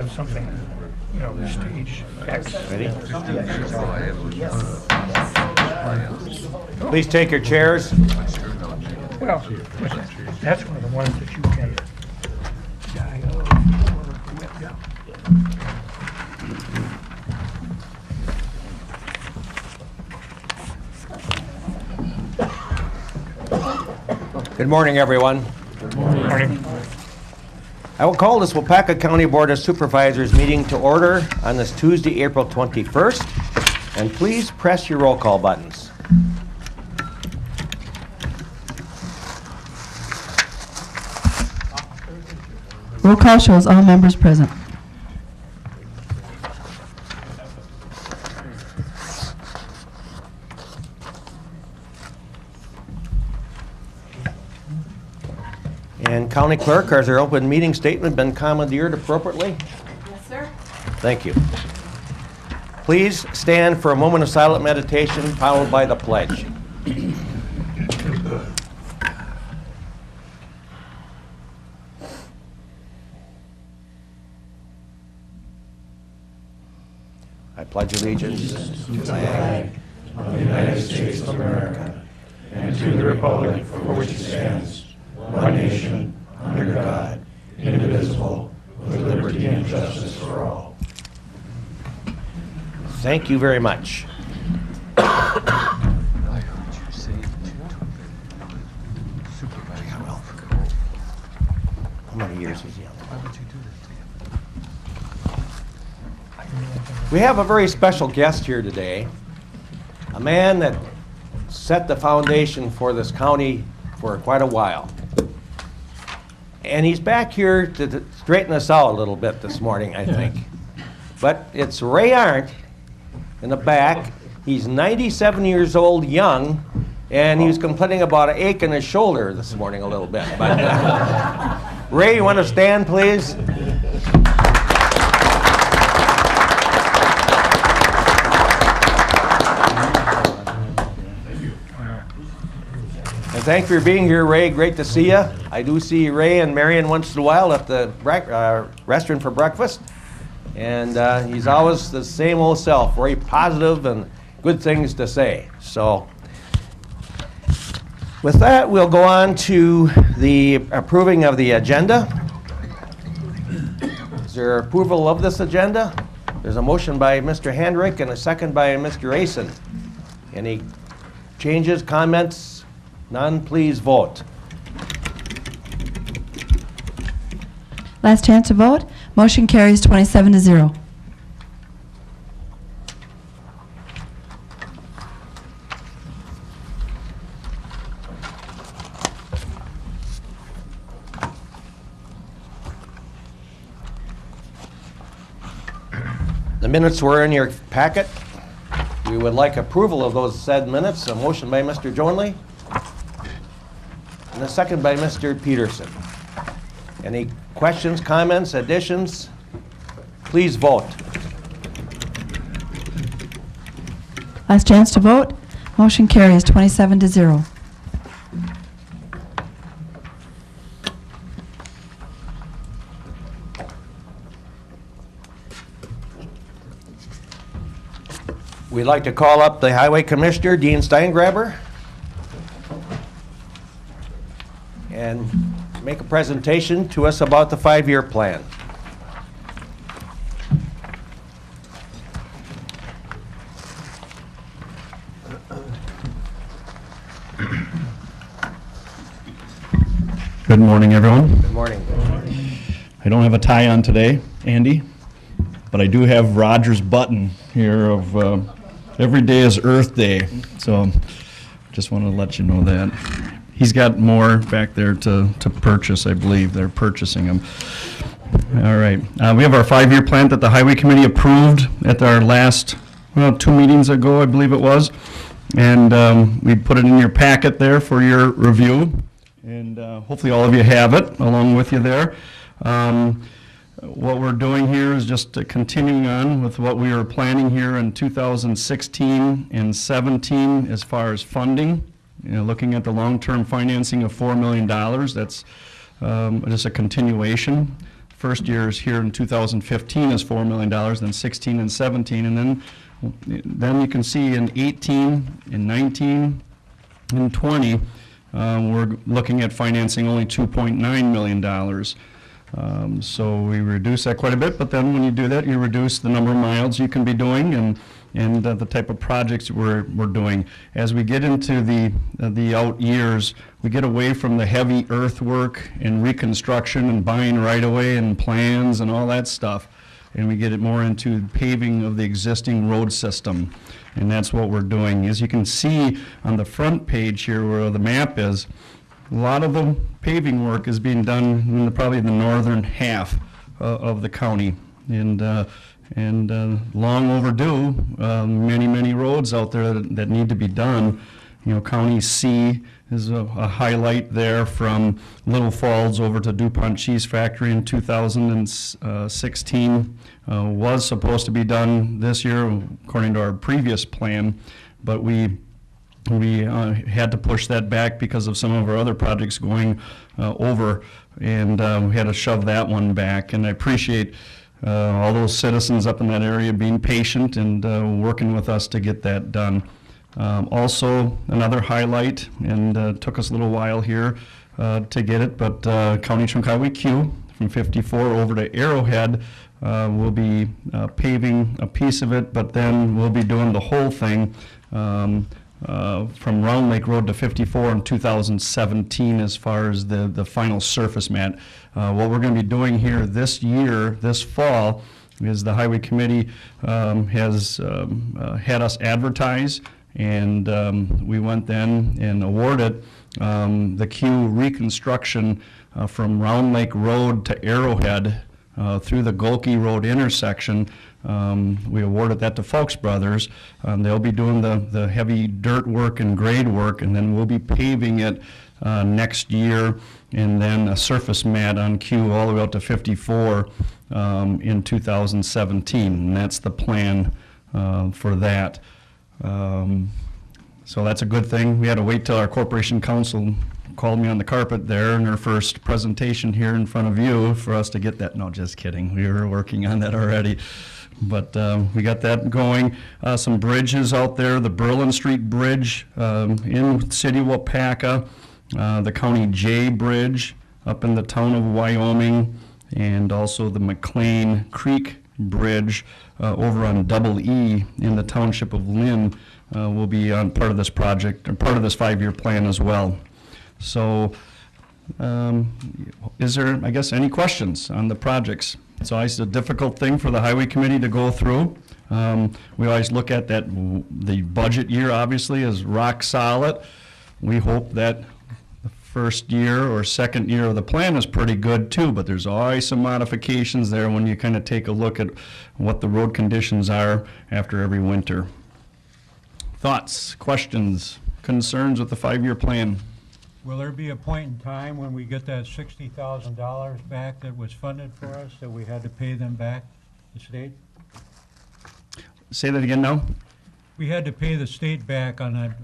have something, you know, stage X. Ready? Please take your chairs. Well, that's one of the ones that you can dial with. Yeah. Good morning, everyone. Good morning. I will call this Waupaca County Board of Supervisors meeting to order on this Tuesday, April 21st, and please press your roll call buttons. Roll call shows all members present. And County Clerk, has our open meeting statement been commandeered appropriately? Yes, sir. Thank you. Please stand for a moment of silent meditation followed by the pledge. I pledge allegiance to the flag of the United States of America and to the republic for which it stands, one nation, under God, indivisible, with liberty and justice for all. Thank you very much. How many years is he on? We have a very special guest here today, a man that set the foundation for this county for quite a while. And he's back here to straighten us out a little bit this morning, I think. But it's Ray Arndt in the back. He's 97 years old, young, and he was complaining about an ache in his shoulder this morning a little bit. But Ray, you want to stand, please? And thank you for being here, Ray. Great to see you. I do see Ray and Marion once in a while at the restaurant for breakfast. And he's always the same old self, very positive and good things to say. So with that, we'll go on to the approving of the agenda. Is there approval of this agenda? There's a motion by Mr. Hendrick and a second by Mr. Asen. Any changes, comments? None, please vote. Last chance to vote. Motion carries 27-0. The minutes were in your packet. We would like approval of those said minutes. A motion by Mr. Jonley and a second by Mr. Peterson. Any questions, comments, additions? Please vote. Last chance to vote. Motion carries 27-0. We'd like to call up the Highway Commissioner, Dean Steingraber, and make a presentation to us about the 5-year plan. Good morning, everyone. Good morning. I don't have a tie on today, Andy, but I do have Roger's button here of every day is Earth Day, so just want to let you know that. He's got more back there to purchase, I believe. They're purchasing them. All right. We have our 5-year plan that the Highway Committee approved at our last, 2 meetings ago, I believe it was. And we put it in your packet there for your review. And hopefully all of you have it along with you there. What we're doing here is just continuing on with what we were planning here in 2016 and 17 as far as funding. Looking at the long-term financing of $4 million, that's just a continuation first years here in 2015 is $4 million, then 16 and 17, and then you can see in 18, in 19, and 20, we're looking at financing only $2.9 million. So we reduce that quite a bit, but then when you do that, you reduce the number of miles you can be doing and the type of projects we're doing. As we get into the out years, we get away from the heavy earthwork and reconstruction and buying right-of-way and plans and all that stuff, and we get it more into paving of the existing road system. And that's what we're doing. As you can see on the front page here where the map is, a lot of the paving work is being done in probably the northern half of the county. And long overdue, many roads out there that need to be done. You know, County C is a highlight there from Little Falls over to DuPont Cheese Factory in 2016. Was supposed to be done this year according to our previous plan, but we had to push that back because of some of our other projects going over, and we had to shove that one back. And I appreciate all those citizens up in that area being patient and working with us to get that done. Also, another highlight, and took us a little while here to get it, but County Trunk Highway Q from 54 over to Arrowhead, we'll be paving a piece of it, but then we'll be doing the whole thing from Round Lake Road to 54 in 2017 as far as the final surface mat. What we're going to be doing here this year, this fall, is the Highway Committee has had us advertise, and we went then and awarded the Q reconstruction from Round Lake Road to Arrowhead through the Golke Road intersection. We awarded that to Folks Brothers. They'll be doing the heavy dirt work and grade work, and then we'll be paving it next year, and then a surface mat on Q all the way out to 54 in 2017. And that's the plan for that. So that's a good thing. We had to wait till our corporation council called me on the carpet there in her first presentation here in front of you for us to get that. No, just kidding. We were working on that already. But we got that going. Some bridges out there, the Berlin Street Bridge in City of Waupaca, the County J Bridge up in the town of Wyoming, and also the McLean Creek Bridge over on Double E in the township of Lynn will be on part of this project, or part of this 5-year plan as well. So is there, I guess, any questions on the projects? It's always a difficult thing for the Highway Committee to go through. We always look at that, the budget year obviously is rock solid. We hope that the first year or second year of the plan is pretty good too, but there's always some modifications there when you kind of take a look at what the road conditions are after every winter. Thoughts, questions, concerns with the 5-year plan? Will there be a point in time when we get that $60,000 back that was funded for us, that we had to pay them back, the state? Say that again now? We had to pay the state back on that.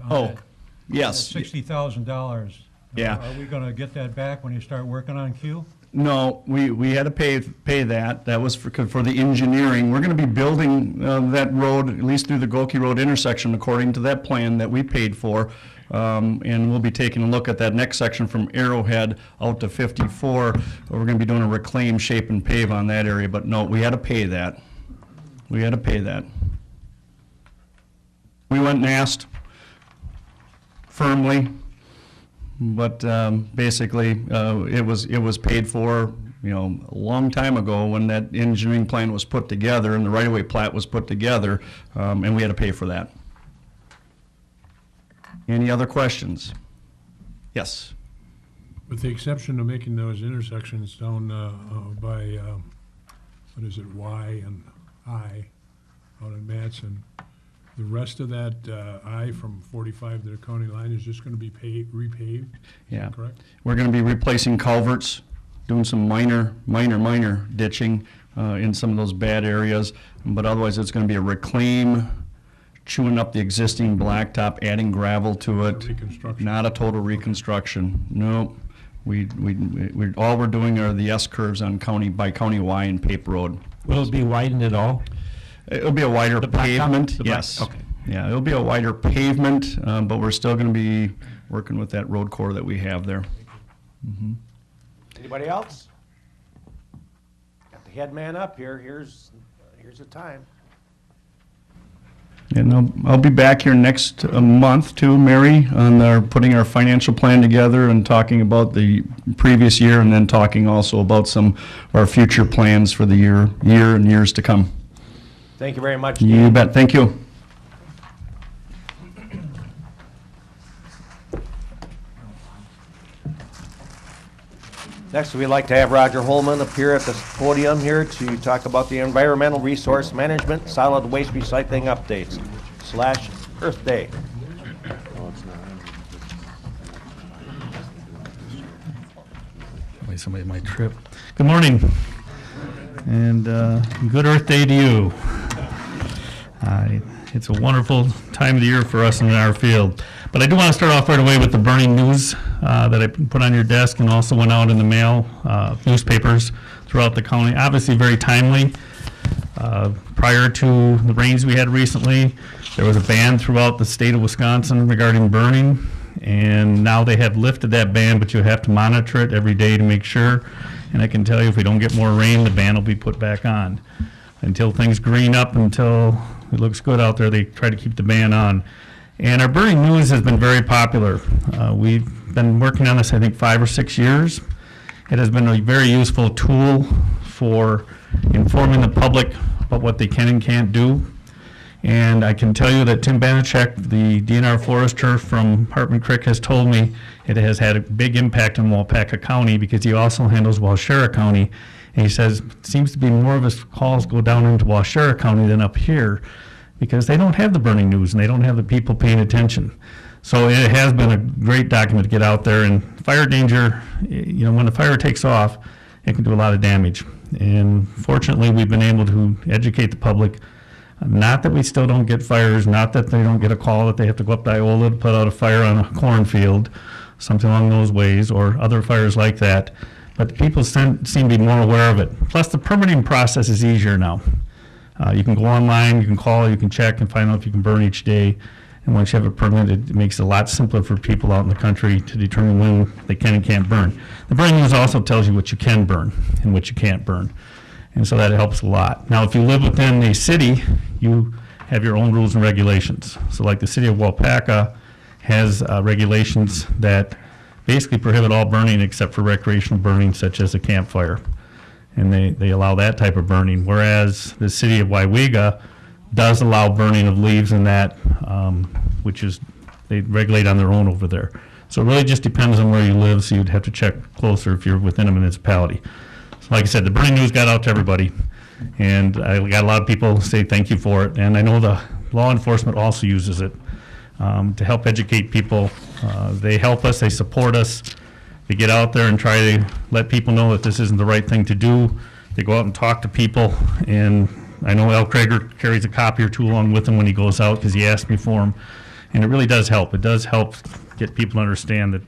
Yes. $60,000. Yeah. Are we going to get that back when you start working on Q? No, we had to pay that. That was for the engineering. We're going to be building that road, at least through the Golke Road intersection, according to that plan that we paid for. And we'll be taking a look at that next section from Arrowhead out to 54. We're going to be doing a reclaim, shape, and pave on that area. But no, we had to pay that. We had to pay that. We went and asked firmly, but basically it was paid for, you know, a long time ago when that engineering plan was put together and the right-of-way plat was put together, and we had to pay for that. Any other questions? Yes. With the exception of making those intersections down by, what is it, Y and I, out in Madison, the rest of that I from 45 to the county line is just going to be repaved? Yeah. Correct? We're going to be replacing culverts, doing some minor ditching in some of those bad areas, but otherwise it's going to be a reclaim, chewing up the existing blacktop, adding gravel to it. Reconstruction. Not a total reconstruction. No. All we're doing are the S-curves on by County Y and Paper Road. Will it be widened at all? It'll be a wider The blacktop? pavement, The black- yes. okay. Yeah, it'll be a wider pavement, but we're still going to be working with that road core that we have there. Anybody else? Got the head man up here. Here's the time. And I'll be back here next month too, Mary, on putting our financial plan together and talking about the previous year, and then talking also about some of our future plans for the year and years to come. Thank you very much. You Dan. bet. Thank you. Next, we'd like to have Roger Holman appear at the podium here to talk about the Environmental Resource Management Solid Waste Recycling Updates / Earth Day. Wait, somebody might trip. Good morning, and good Earth Day to you. It's a wonderful time of the year for us in our field. But I do want to start off right away with the burning news that I put on your desk and also went out in the mail, newspapers throughout the county. Obviously very timely. Prior to the rains we had recently, there was a ban throughout the state of Wisconsin regarding burning. And now they have lifted that ban, but you have to monitor it every day to make sure. And I can tell you, if we don't get more rain, the ban will be put back on. Until things green up, until it looks good out there, they try to keep the ban on. And our burning news has been very popular. We've been working on this, I think, 5 or 6 years. It has been a very useful tool for informing the public about what they can and can't do. And I can tell you that Tim Banachek, the DNR forester from Hartman Creek, has told me it has had a big impact on Waupaca County because he also handles Waushara County. And he says it seems to be more of his calls go down into Waushara County than up here because they don't have the burning news and they don't have the people paying attention. So it has been a great document to get out there. And fire danger, you know, when the fire takes off, it can do a lot of damage. And fortunately, we've been able to educate the public. Not that we still don't get fires, not that they don't get a call that they have to go up to Iola to put out a fire on a cornfield, something along those ways, or other fires like that. But people seem to be more aware of it. Plus, the permitting process is easier now. You can go online, you can call, you can check and find out if you can burn each day. And once you have a permit, it makes it a lot simpler for people out in the country to determine when they can and can't burn. The burning news also tells you what you can burn and what you can't burn. And so that helps a lot. Now, if you live within a city, you have your own rules and regulations. So like the city of Waupaca has regulations that basically prohibit all burning except for recreational burning, such as a campfire. And they allow that type of burning, whereas the city of Waupaca does allow burning of leaves and that, which is, they regulate on their own over there. So it really just depends on where you live, so you'd have to check closer if you're within a municipality. So like I said, the burning news got out to everybody, and I got a lot of people say thank you for it, and I know the law enforcement also uses it to help educate people. They help us, they support us, they get out there and try to let people know that this isn't the right thing to do. They go out and talk to people, and I know Al Krager carries a copier too along with him when he goes out because he asked me for him, and it really does help. It does help get people to understand that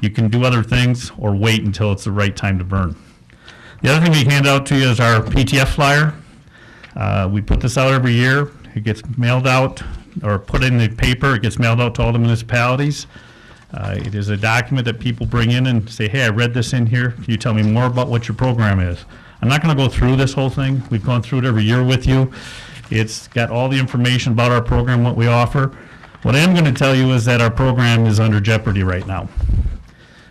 you can do other things or wait until it's the right time to burn. The other thing we hand out to you is our PTF flyer. We put this out every year. It gets mailed out or put in the paper. It gets mailed out to all the municipalities. It is a document that people bring in and say, hey, I read this in here. Can you tell me more about what your program is? I'm not going to go through this whole thing. We've gone through it every year with you. It's got all the information about our program, what we offer. What I am going to tell you is that our program is under jeopardy right now.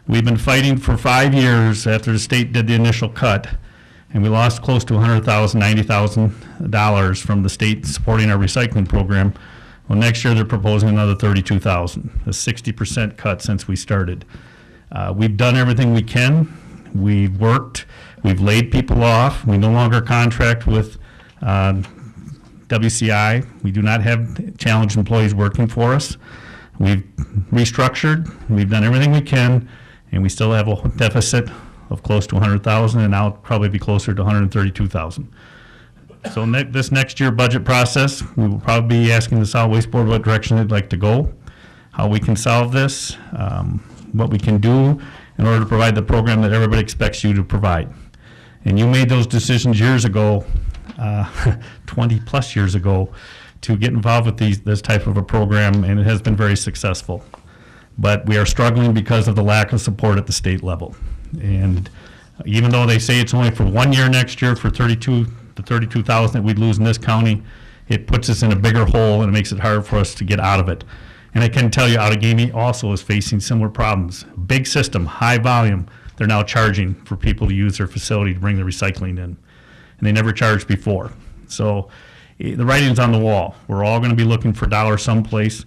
We've been fighting for 5 years after the state did the initial cut, and we lost close to $100,000, $90,000 from the state supporting our recycling program. Well, next year they're proposing another $32,000, a 60% cut since we started. We've done everything we can. We've worked. We've laid people off. We no longer contract with WCI. We do not have challenged employees working for us. We've restructured. We've done everything we can, and we still have a deficit of close to $100,000, and now it'll probably be closer to $132,000. So this next year budget process, we will probably be asking the Solid Waste Board what direction they'd like to go, how we can solve this, what we can do, in order to provide the program that everybody expects you to provide. And you made those decisions years ago, 20 plus years ago, to get involved with this type of a program, and it has been very successful. But we are struggling because of the lack of support at the state level. And even though they say it's only for 1 year next year for the 32,000 that we'd lose in this county, it puts us in a bigger hole and it makes it hard for us to get out of it. And I can tell you, Outagamie also is facing similar problems. Big system, high volume. They're now charging for people to use their facility to bring the recycling in. And they never charged before. So the writing's on the wall. We're all going to be looking for dollars someplace.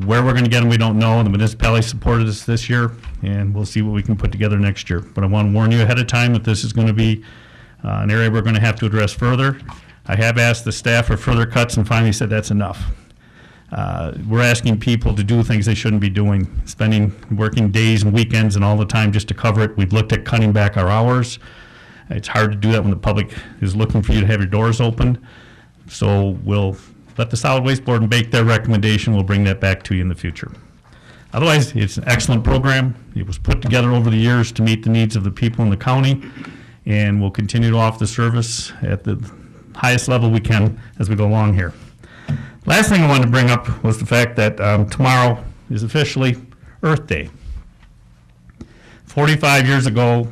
Where we're going to get them, we don't know. The municipality supported us this year, and we'll see what we can put together next year. But I want to warn you ahead of time that this is going to be an area we're going to have to address further. I have asked the staff for further cuts and finally said that's enough. We're asking people to do things they shouldn't be doing, working days and weekends and all the time just to cover it. We've looked at cutting back our hours. It's hard to do that when the public is looking for you to have your doors open. So we'll let the Solid Waste Board make their recommendation. We'll bring that back to you in the future. Otherwise, it's an excellent program. It was put together over the years to meet the needs of the people in the county, and we'll continue to offer the service at the highest level we can as we go along here. Last thing I wanted to bring up was the fact that tomorrow is officially Earth Day. 45 years ago,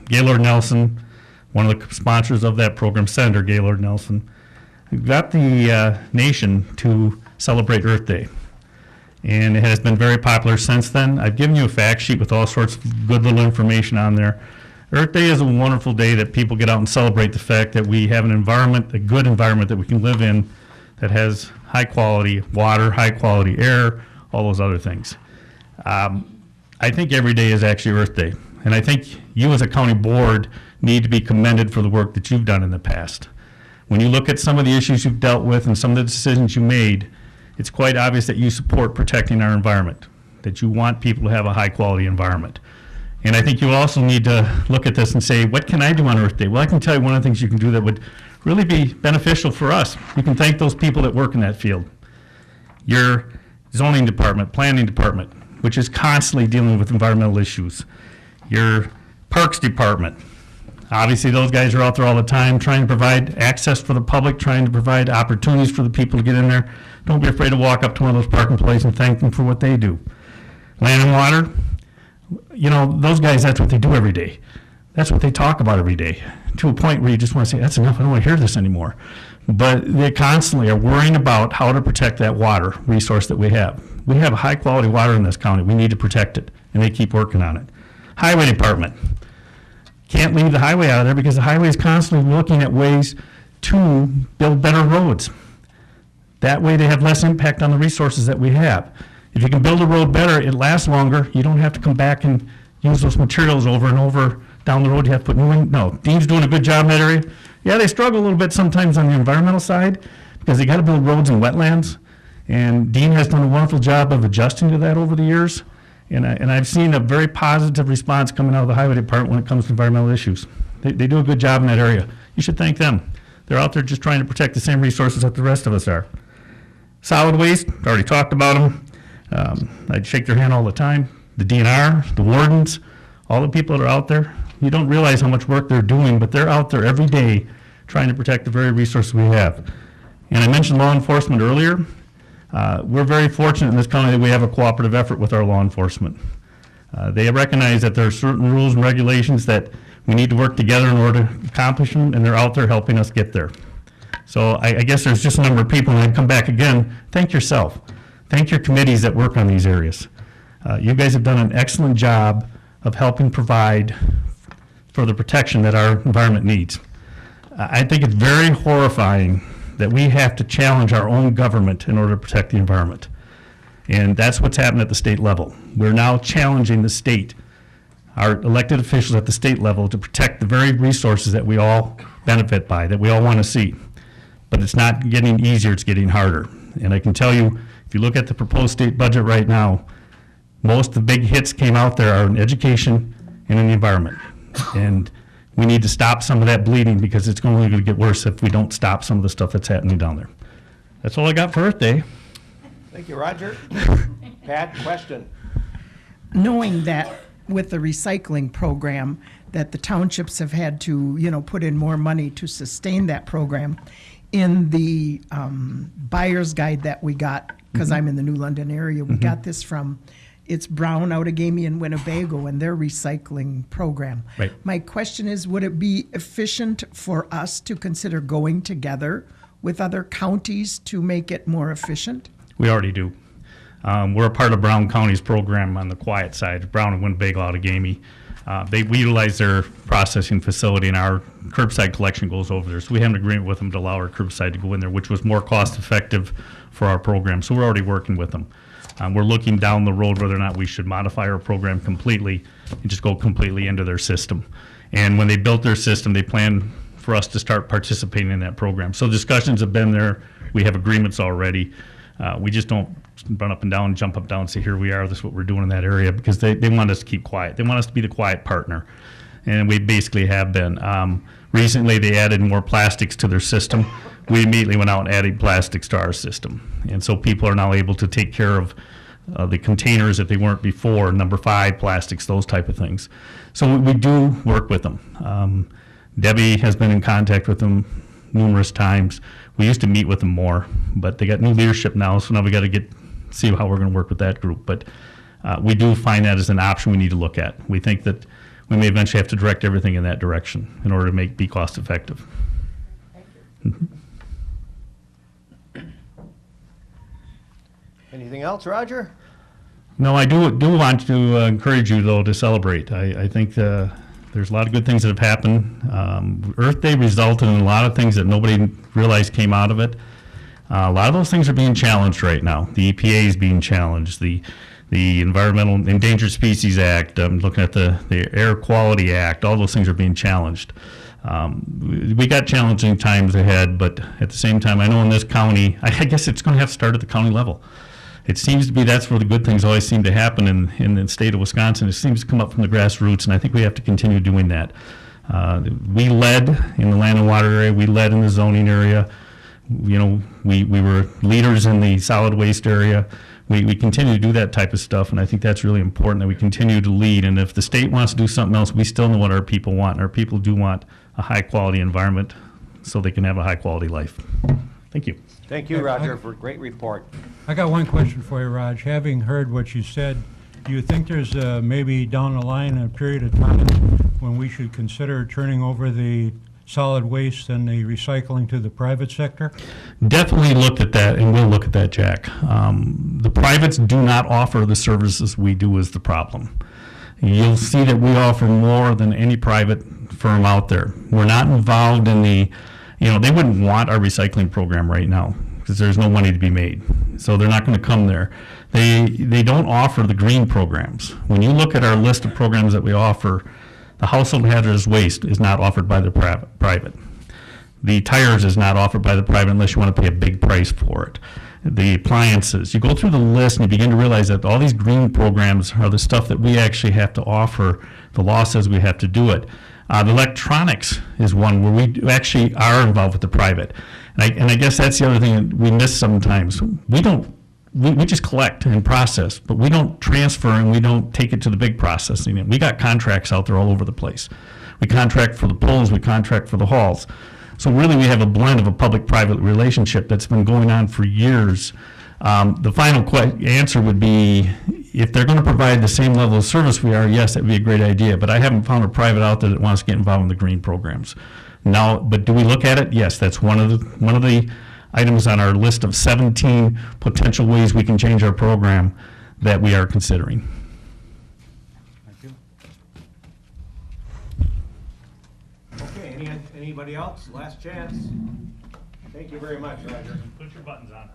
Gaylord Nelson, one of the sponsors of that program, Senator Gaylord Nelson, got the nation to celebrate Earth Day. And it has been very popular since then. I've given you a fact sheet with all sorts of good little information on there. Earth Day is a wonderful day that people get out and celebrate the fact that we have an environment, a good environment that we can live in that has high quality water, high quality air, all those other things. I think every day is actually Earth Day. And I think you as a county board need to be commended for the work that you've done in the past. When you look at some of the issues you've dealt with and some of the decisions you made, it's quite obvious that you support protecting our environment, that you want people to have a high quality environment. And I think you also need to look at this and say, what can I do on Earth Day? Well, I can tell you one of the things you can do that would really be beneficial for us. You can thank those people that work in that field. Your zoning department, planning department, which is constantly dealing with environmental issues. Your parks department. Obviously, those guys are out there all the time trying to provide access for the public, trying to provide opportunities for the people to get in there. Don't be afraid to walk up to one of those parking places and thank them for what they do. Land and water, you know, those guys, that's what they do every day. That's what they talk about every day, to a point where you just want to say, that's enough, I don't want to hear this anymore. But they constantly are worrying about how to protect that water resource that we have. We have high quality water in this county. We need to protect it, and they keep working on it. Highway department. Can't leave the highway out of there because the highway is constantly looking at ways to build better roads. That way they have less impact on the resources that we have. If you can build a road better, it lasts longer. You don't have to come back and use those materials over and over down the road. You have to put new in. No, Dean's doing a good job in that area. Yeah, they struggle a little bit sometimes on the environmental side because they got to build roads and wetlands. And Dean has done a wonderful job of adjusting to that over the years. And I've seen a very positive response coming out of the highway department when it comes to environmental issues. They do a good job in that area. You should thank them. They're out there just trying to protect the same resources that the rest of us are. Solid waste, already talked about them. I'd shake their hand all the time. The DNR, the wardens, all the people that are out there. You don't realize how much work they're doing, but they're out there every day trying to protect the very resources we have. And I mentioned law enforcement earlier. We're very fortunate in this county that we have a cooperative effort with our law enforcement. They recognize that there are certain rules and regulations that we need to work together in order to accomplish them, and they're out there helping us get there. So I guess there's just a number of people, and I'd come back again. Thank yourself. Thank your committees that work on these areas. You guys have done an excellent job of helping provide for the protection that our environment needs. I think it's very horrifying that we have to challenge our own government in order to protect the environment. And that's what's happened at the state level. We're now challenging the state, our elected officials at the state level, to protect the very resources that we all benefit by, that we all want to see. But it's not getting easier, it's getting harder. And I can tell you, if you look at the proposed state budget right now, most of the big hits came out there are in education and in the environment. And we need to stop some of that bleeding because it's only going to get worse if we don't stop some of the stuff that's happening down there. That's all I got for Earth Day. Thank you, Roger. Pat, question? Knowing that with the recycling program, that the townships have had to, put in more money to sustain that program. In the buyer's guide that we got, because I'm in the New London area, we got this from, it's Brown, Outagamie, and Winnebago, and their recycling program. Right. My question is, would it be efficient for us to consider going together with other counties to make it more efficient? We already do. We're a part of Brown County's program on the quiet side, Brown and Winnebago, Outagamie. We utilize their processing facility, and our curbside collection goes over there. So we have an agreement with them to allow our curbside to go in there, which was more cost effective for our program. So we're already working with them. We're looking down the road whether or not we should modify our program completely and just go completely into their system. And when they built their system, they planned for us to start participating in that program. So discussions have been there. We have agreements already. We just don't run up and down, jump up and down and say, here we are, this is what we're doing in that area, because they want us to keep quiet. They want us to be the quiet partner. And we basically have been. Recently, they added more plastics to their system. We immediately went out and added plastics to our system. And so people are now able to take care of the containers that they weren't before, number 5 plastics, those type of things. So we do work with them. Debbie has been in contact with them numerous times. We used to meet with them more, but they got new leadership now, so now we got to see how we're going to work with that group. But we do find that as an option we need to look at. We think that we may eventually have to direct everything in that direction in order to be cost effective. Anything else, Roger? No, I do want to encourage you, though, to celebrate. I think there's a lot of good things that have happened. Earth Day resulted in a lot of things that nobody realized came out of it. A lot of those things are being challenged right now. The EPA is being challenged. The Environmental Endangered Species Act, I'm looking at the Air Quality Act, all those things are being challenged. We got challenging times ahead, but at the same time, I know in this county, I guess it's going to have to start at the county level. It seems to be that's where the good things always seem to happen in the state of Wisconsin. It seems to come up from the grassroots, and I think we have to continue doing that. We led in the land and water area. We led in the zoning area. We were leaders in the solid waste area. We continue to do that type of stuff, and I think that's really important that we continue to lead. And if the state wants to do something else, we still know what our people want. Our people do want a high-quality environment so they can have a high-quality life. Thank you. Thank you, Roger, for a great report. I got one question for you, Raj. Having heard what you said, do you think there's maybe down the line a period of time when we should consider turning over the solid waste and the recycling to the private sector? Definitely looked at that, and we'll look at that, Jack. The privates do not offer the services we do is the problem. You'll see that we offer more than any private firm out there. We're not involved in they wouldn't want our recycling program right now because there's no money to be made. So they're not going to come there. They don't offer the green programs. When you look at our list of programs that we offer, the household hazardous waste is not offered by the private. The tires is not offered by the private unless you want to pay a big price for it. The appliances, you go through the list and you begin to realize that all these green programs are the stuff that we actually have to offer. The law says we have to do it. The electronics is one where we actually are involved with the private. And I guess that's the other thing that we miss sometimes. We just collect and process, but we don't transfer and we don't take it to the big processing. And we got contracts out there all over the place. We contract for the pulls, we contract for the hauls. So really we have a blend of a public-private relationship that's been going on for years. The final answer would be, if they're going to provide the same level of service we are, yes, that would be a great idea. But I haven't found a private out there that wants to get involved in the green programs. Now, but do we look at it? Yes, that's one of the items on our list of 17 potential ways we can change our program that we are considering. Thank you. Okay, anybody else? Last chance. Thank you very much, Roger. Put your buttons on.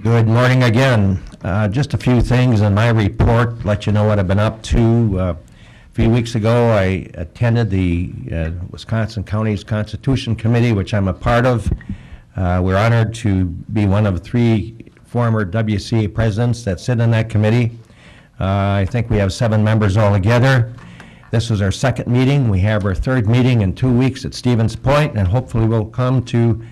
Good morning again. Just a few things in my report, let you know what I've been up to. A few weeks ago, I attended the Wisconsin County's Constitution Committee, which I'm a part of. We're honored to be one of 3 former WCA presidents that sit on that committee. I think we have 7 members altogether. This was our second meeting. We have our third meeting in 2 weeks at Stevens Point, and hopefully we'll come to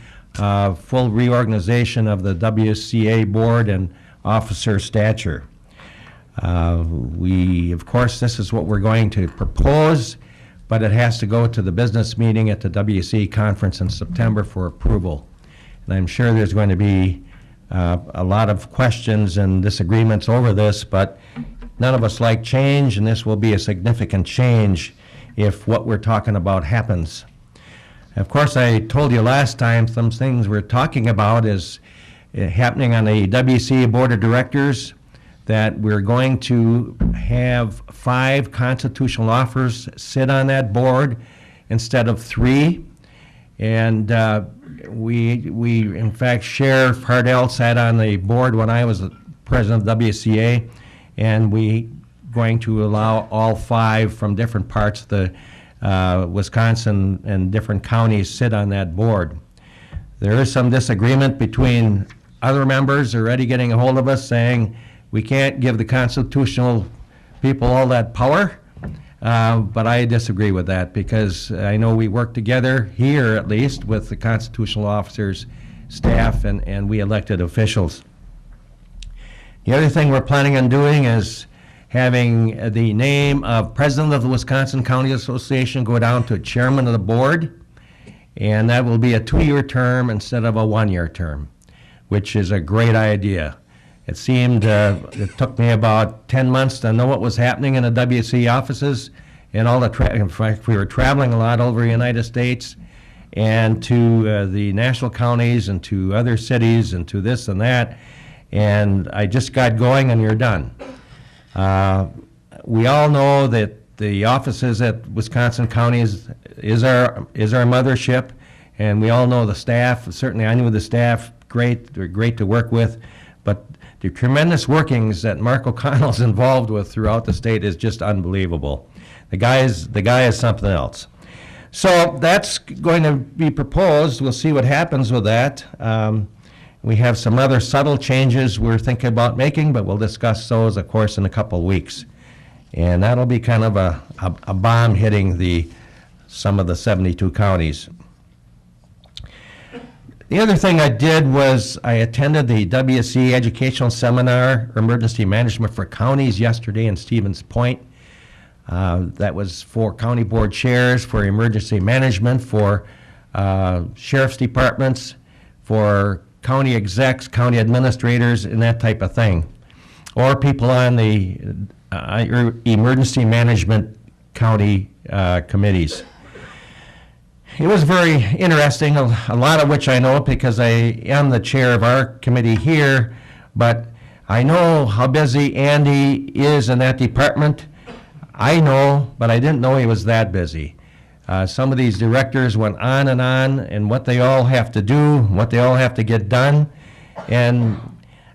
full reorganization of the WCA board and officer stature. Of course, this is what we're going to propose, but it has to go to the business meeting at the WCA conference in September for approval. And I'm sure there's going to be a lot of questions and disagreements over this, but none of us like change, and this will be a significant change if what we're talking about happens. Of course, I told you last time some things we're talking about is happening on the WCA Board of Directors, that we're going to have 5 constitutional officers sit on that board instead of 3. And we in fact, Sheriff Hardell sat on the board when I was the president of WCA, and we going to allow all 5 from different parts of the Wisconsin and different counties sit on that board. There is some disagreement between other members already getting a hold of us saying we can't give the constitutional people all that power, but I disagree with that, because I know we work together here, at least, with the constitutional officers, staff, and we elected officials. The other thing we're planning on doing is having the name of President of the Wisconsin County Association go down to Chairman of the Board, and that will be a 2-year term instead of a 1-year term, which is a great idea. It seemed, it took me about 10 months to know what was happening in the WC offices, and all the in fact, we were traveling a lot over the United States, and to the national counties, and to other cities, and to this and that, and I just got going, and you're done. We all know that the offices at Wisconsin counties is our mothership, and we all know the staff. Certainly, I knew the staff great. They're great to work with, but the tremendous workings that Mark O'Connell's involved with throughout the state is just unbelievable. The guy is something else. So that's going to be proposed. We'll see what happens with that. We have some other subtle changes we're thinking about making, but we'll discuss those, of course, in a couple of weeks. And that'll be kind of a bomb hitting some of the 72 counties. The other thing I did was I attended the WSC Educational Seminar, Emergency Management for Counties, yesterday in Stevens Point. That was for county board chairs, for emergency management, for sheriff's departments, for county execs, county administrators, and that type of thing, or people on the emergency management county committees. It was very interesting, a lot of which I know because I am the chair of our committee here, but I know how busy Andy is in that department. I know, but I didn't know he was that busy. Some of these directors went on and what they all have to do, what they all have to get done. And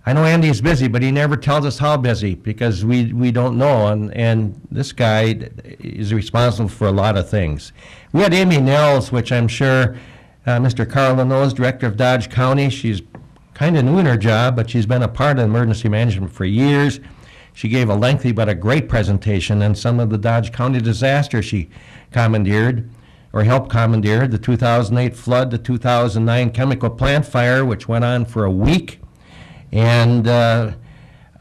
I know Andy's busy, but he never tells us how busy, because we don't know. And this guy is responsible for a lot of things. We had Amy Nels, which I'm sure Mr. Carlin knows, Director of Dodge County. She's kind of new in her job, but she's been a part of emergency management for years. She gave a lengthy but a great presentation on some of the Dodge County disasters she commandeered, or helped commandeer: the 2008 flood, the 2009 chemical plant fire, which went on for a week. And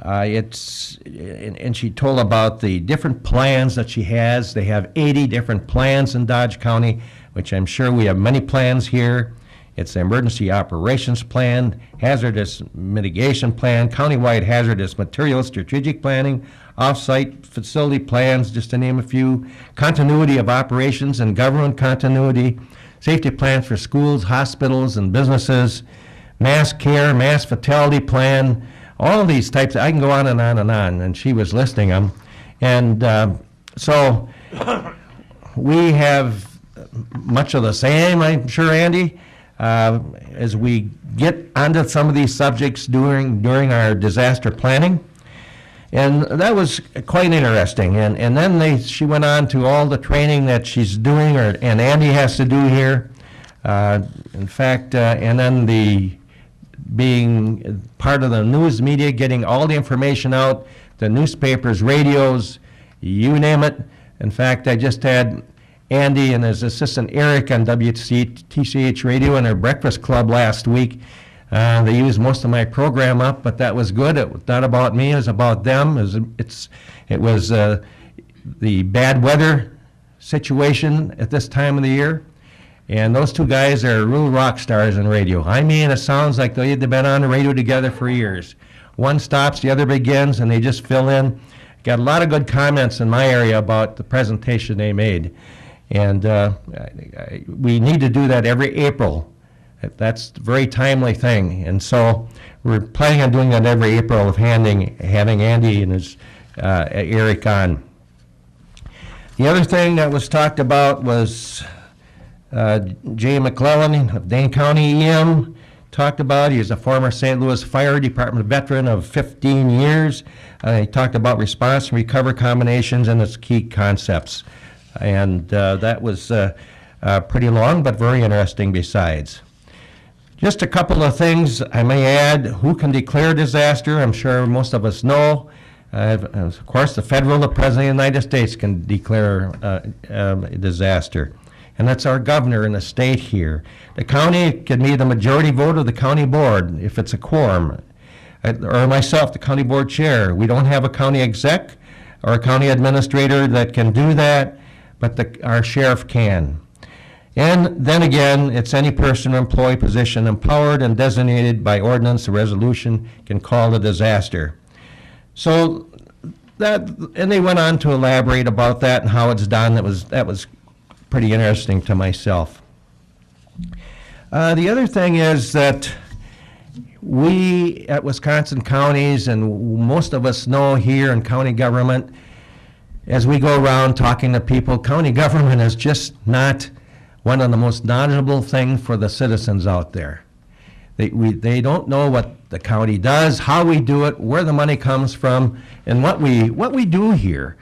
and she told about the different plans that she has. They have 80 different plans in Dodge County, which I'm sure we have many plans here. It's the emergency operations plan, hazardous mitigation plan, countywide hazardous materials strategic planning, off-site facility plans, just to name a few, continuity of operations and government continuity, safety plans for schools, hospitals, and businesses, mass care, mass fatality plan, all of these types. I can go on and on and on, and she was listing them. And so we have much of the same, I'm sure, Andy, as we get onto some of these subjects during our disaster planning. And that was quite interesting. And then she went on to all the training that she's doing, and Andy has to do here. In fact, and then the being part of the news media, getting all the information out, the newspapers, radios, you name it. In fact, I just had Andy and his assistant Eric on WTCH radio in their breakfast club last week. They used most of my program up, but that was good. It was not about me, it was about them. It was the bad weather situation at this time of the year. And those two guys are real rock stars in radio. I mean, it sounds like they've been on the radio together for years. One stops, the other begins, and they just fill in. Got a lot of good comments in my area about the presentation they made. And we need to do that every April. That's a very timely thing. And so we're planning on doing that every April of having Andy and his Eric on. The other thing that was talked about was Jay McClellan of Dane County EM talked about. He's a former St. Louis Fire Department veteran of 15 years. He talked about response and recover combinations and its key concepts. And that was pretty long, but very interesting besides. Just a couple of things I may add. Who can declare disaster? I'm sure most of us know. Of course, the President of the United States can declare a disaster. And that's our governor in the state here. The county can be the majority vote of the county board if it's a quorum. Or myself, the county board chair. We don't have a county exec or a county administrator that can do that, but our sheriff can. And then again, it's any person or employee position empowered and designated by ordinance or resolution can call a disaster. So and they went on to elaborate about that and how it's done. That was pretty interesting to myself. The other thing is that we at Wisconsin counties, and most of us know here in county government, as we go around talking to people, county government is just not one of the most knowledgeable things for the citizens out there. They don't know what the county does, how we do it, where the money comes from, and what we do here.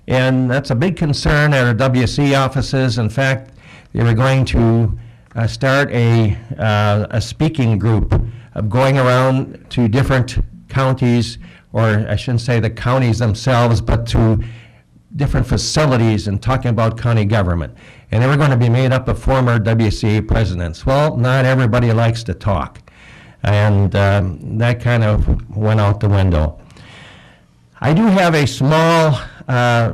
And that's a big concern at our WC offices. In fact, they were going to start a speaking group of going around to different counties, or I shouldn't say the counties themselves, but to different facilities and talking about county government. And they were going to be made up of former WCA presidents. Well, not everybody likes to talk. And that kind of went out the window. I do have a small,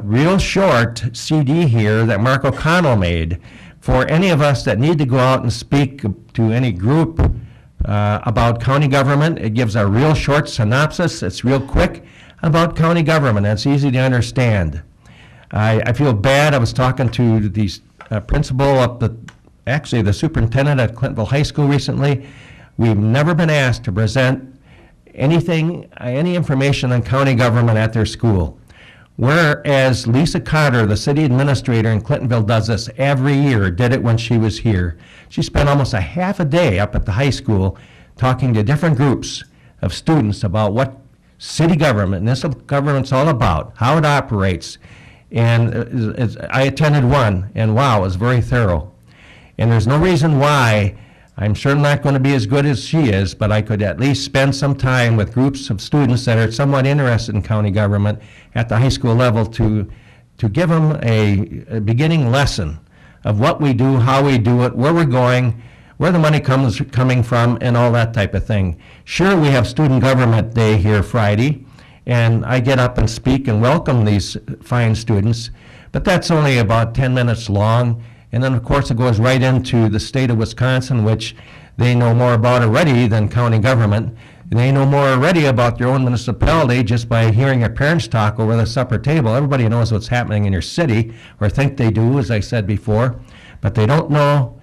real short CD here that Mark O'Connell made for any of us that need to go out and speak to any group about county government. It gives a real short synopsis. It's real quick about county government. It's easy to understand. I feel bad. I was talking to the principal actually the superintendent at Clintonville High School recently. We've never been asked to present any information on county government at their school. Whereas Lisa Carter, the city administrator in Clintonville, does this every year, did it when she was here. She spent almost a half a day up at the high school talking to different groups of students about what city government, municipal government's all about, how it operates. And I attended one, and wow, it was very thorough. And there's no reason why I'm sure not going to be as good as she is, but I could at least spend some time with groups of students that are somewhat interested in county government at the high school level to give them a beginning lesson of what we do, how we do it, where we're going, where the money coming from, and all that type of thing. Sure, we have Student Government Day here Friday, and I get up and speak and welcome these fine students, but that's only about 10 minutes long. And then, of course, it goes right into the state of Wisconsin, which they know more about already than county government. They know more already about their own municipality just by hearing their parents talk over the supper table. Everybody knows what's happening in your city, or think they do, as I said before, but they don't know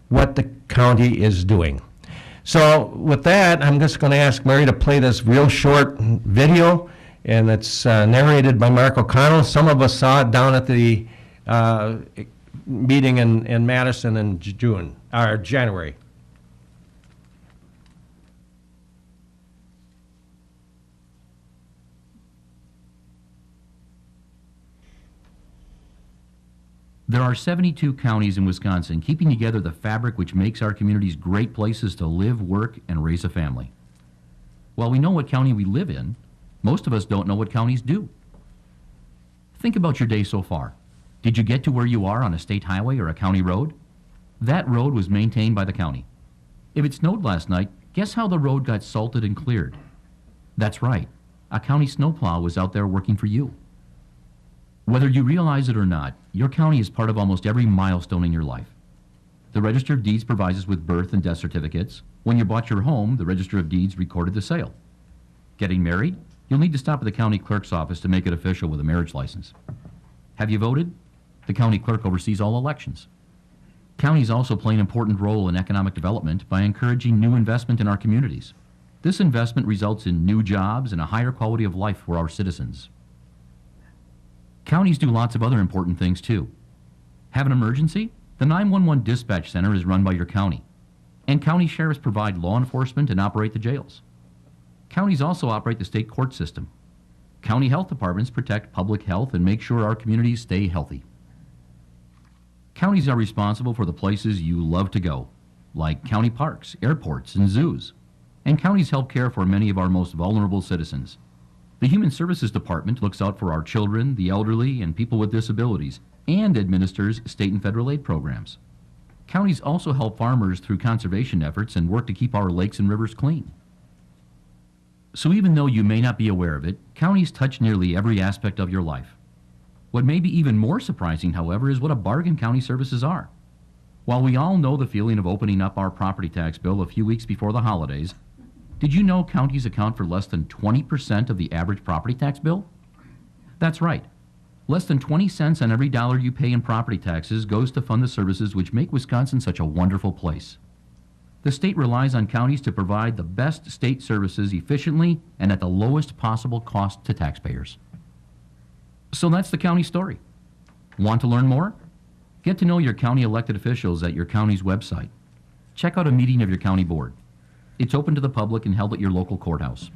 what the county is doing. So with that, I'm just going to ask Mary to play this real short video, and it's narrated by Mark O'Connell. Some of us saw it down at the meeting in Madison in January. There are 72 counties in Wisconsin, keeping together the fabric which makes our communities great places to live, work, and raise a family. While we know what county we live in, most of us don't know what counties do. Think about your day so far. Did you get to where you are on a state highway or a county road? That road was maintained by the county. If it snowed last night, guess how the road got salted and cleared? That's right. A county snowplow was out there working for you. Whether you realize it or not, your county is part of almost every milestone in your life. The Register of Deeds provides us with birth and death certificates. When you bought your home, the Register of Deeds recorded the sale. Getting married? You'll need to stop at the county clerk's office to make it official with a marriage license. Have you voted? The county clerk oversees all elections. Counties also play an important role in economic development by encouraging new investment in our communities. This investment results in new jobs and a higher quality of life for our citizens. Counties do lots of other important things too. Have an emergency? The 911 dispatch center is run by your county. And county sheriffs provide law enforcement and operate the jails. Counties also operate the state court system. County health departments protect public health and make sure our communities stay healthy. Counties are responsible for the places you love to go, like county parks, airports, and zoos. And counties help care for many of our most vulnerable citizens. The Human Services Department looks out for our children, the elderly, and people with disabilities, and administers state and federal aid programs. Counties also help farmers through conservation efforts and work to keep our lakes and rivers clean. So even though you may not be aware of it, counties touch nearly every aspect of your life. What may be even more surprising, however, is what a bargain county services are. While we all know the feeling of opening up our property tax bill a few weeks before the holidays, did you know counties account for less than 20% of the average property tax bill? That's right. Less than 20 cents on every dollar you pay in property taxes goes to fund the services which make Wisconsin such a wonderful place. The state relies on counties to provide the best state services efficiently and at the lowest possible cost to taxpayers. So that's the county story. Want to learn more? Get to know your county elected officials at your county's website. Check out a meeting of your county board. It's open to the public and held at your local courthouse.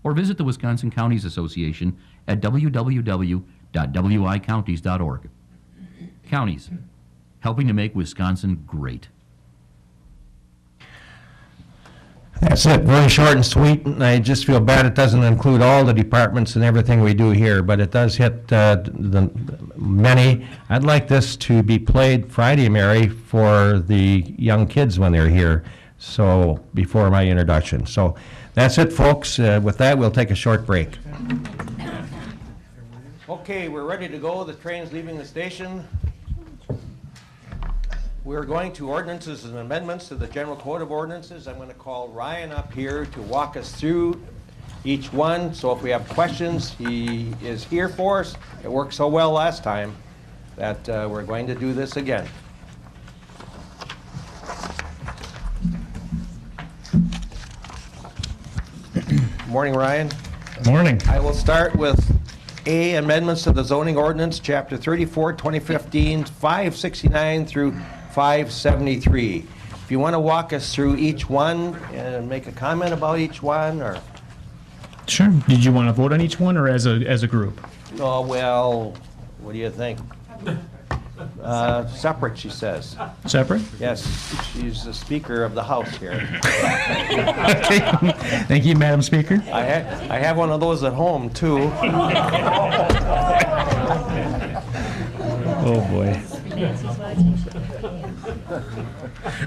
Or visit the Wisconsin Counties Association at www.wicounties.org. Counties, helping to make Wisconsin great. That's it, very short and sweet, and I just feel bad it doesn't include all the departments and everything we do here, but it does hit the many. I'd like this to be played Friday, Mary, for the young kids when they're here, so before my introduction. So that's it, folks. With that, we'll take a short break. Okay, we're ready to go. The train's leaving the station. We're going to ordinances and amendments to the General Code of Ordinances. I'm going to call Ryan up here to walk us through each one. So if we have questions, he is here for us. It worked so well last time that we're going to do this again. Morning, Ryan. Morning. I will start with A, amendments to the zoning ordinance, Chapter 34, 2015, 569 through 573. If you want to walk us through each one and make a comment about each one, or... Sure. Did you want to vote on each one or as a group? Oh, well, what do you think? Separate, she says. Separate? Yes, she's the Speaker of the House here. Okay. Thank you, Madam Speaker. I have one of those at home, too. Oh, boy.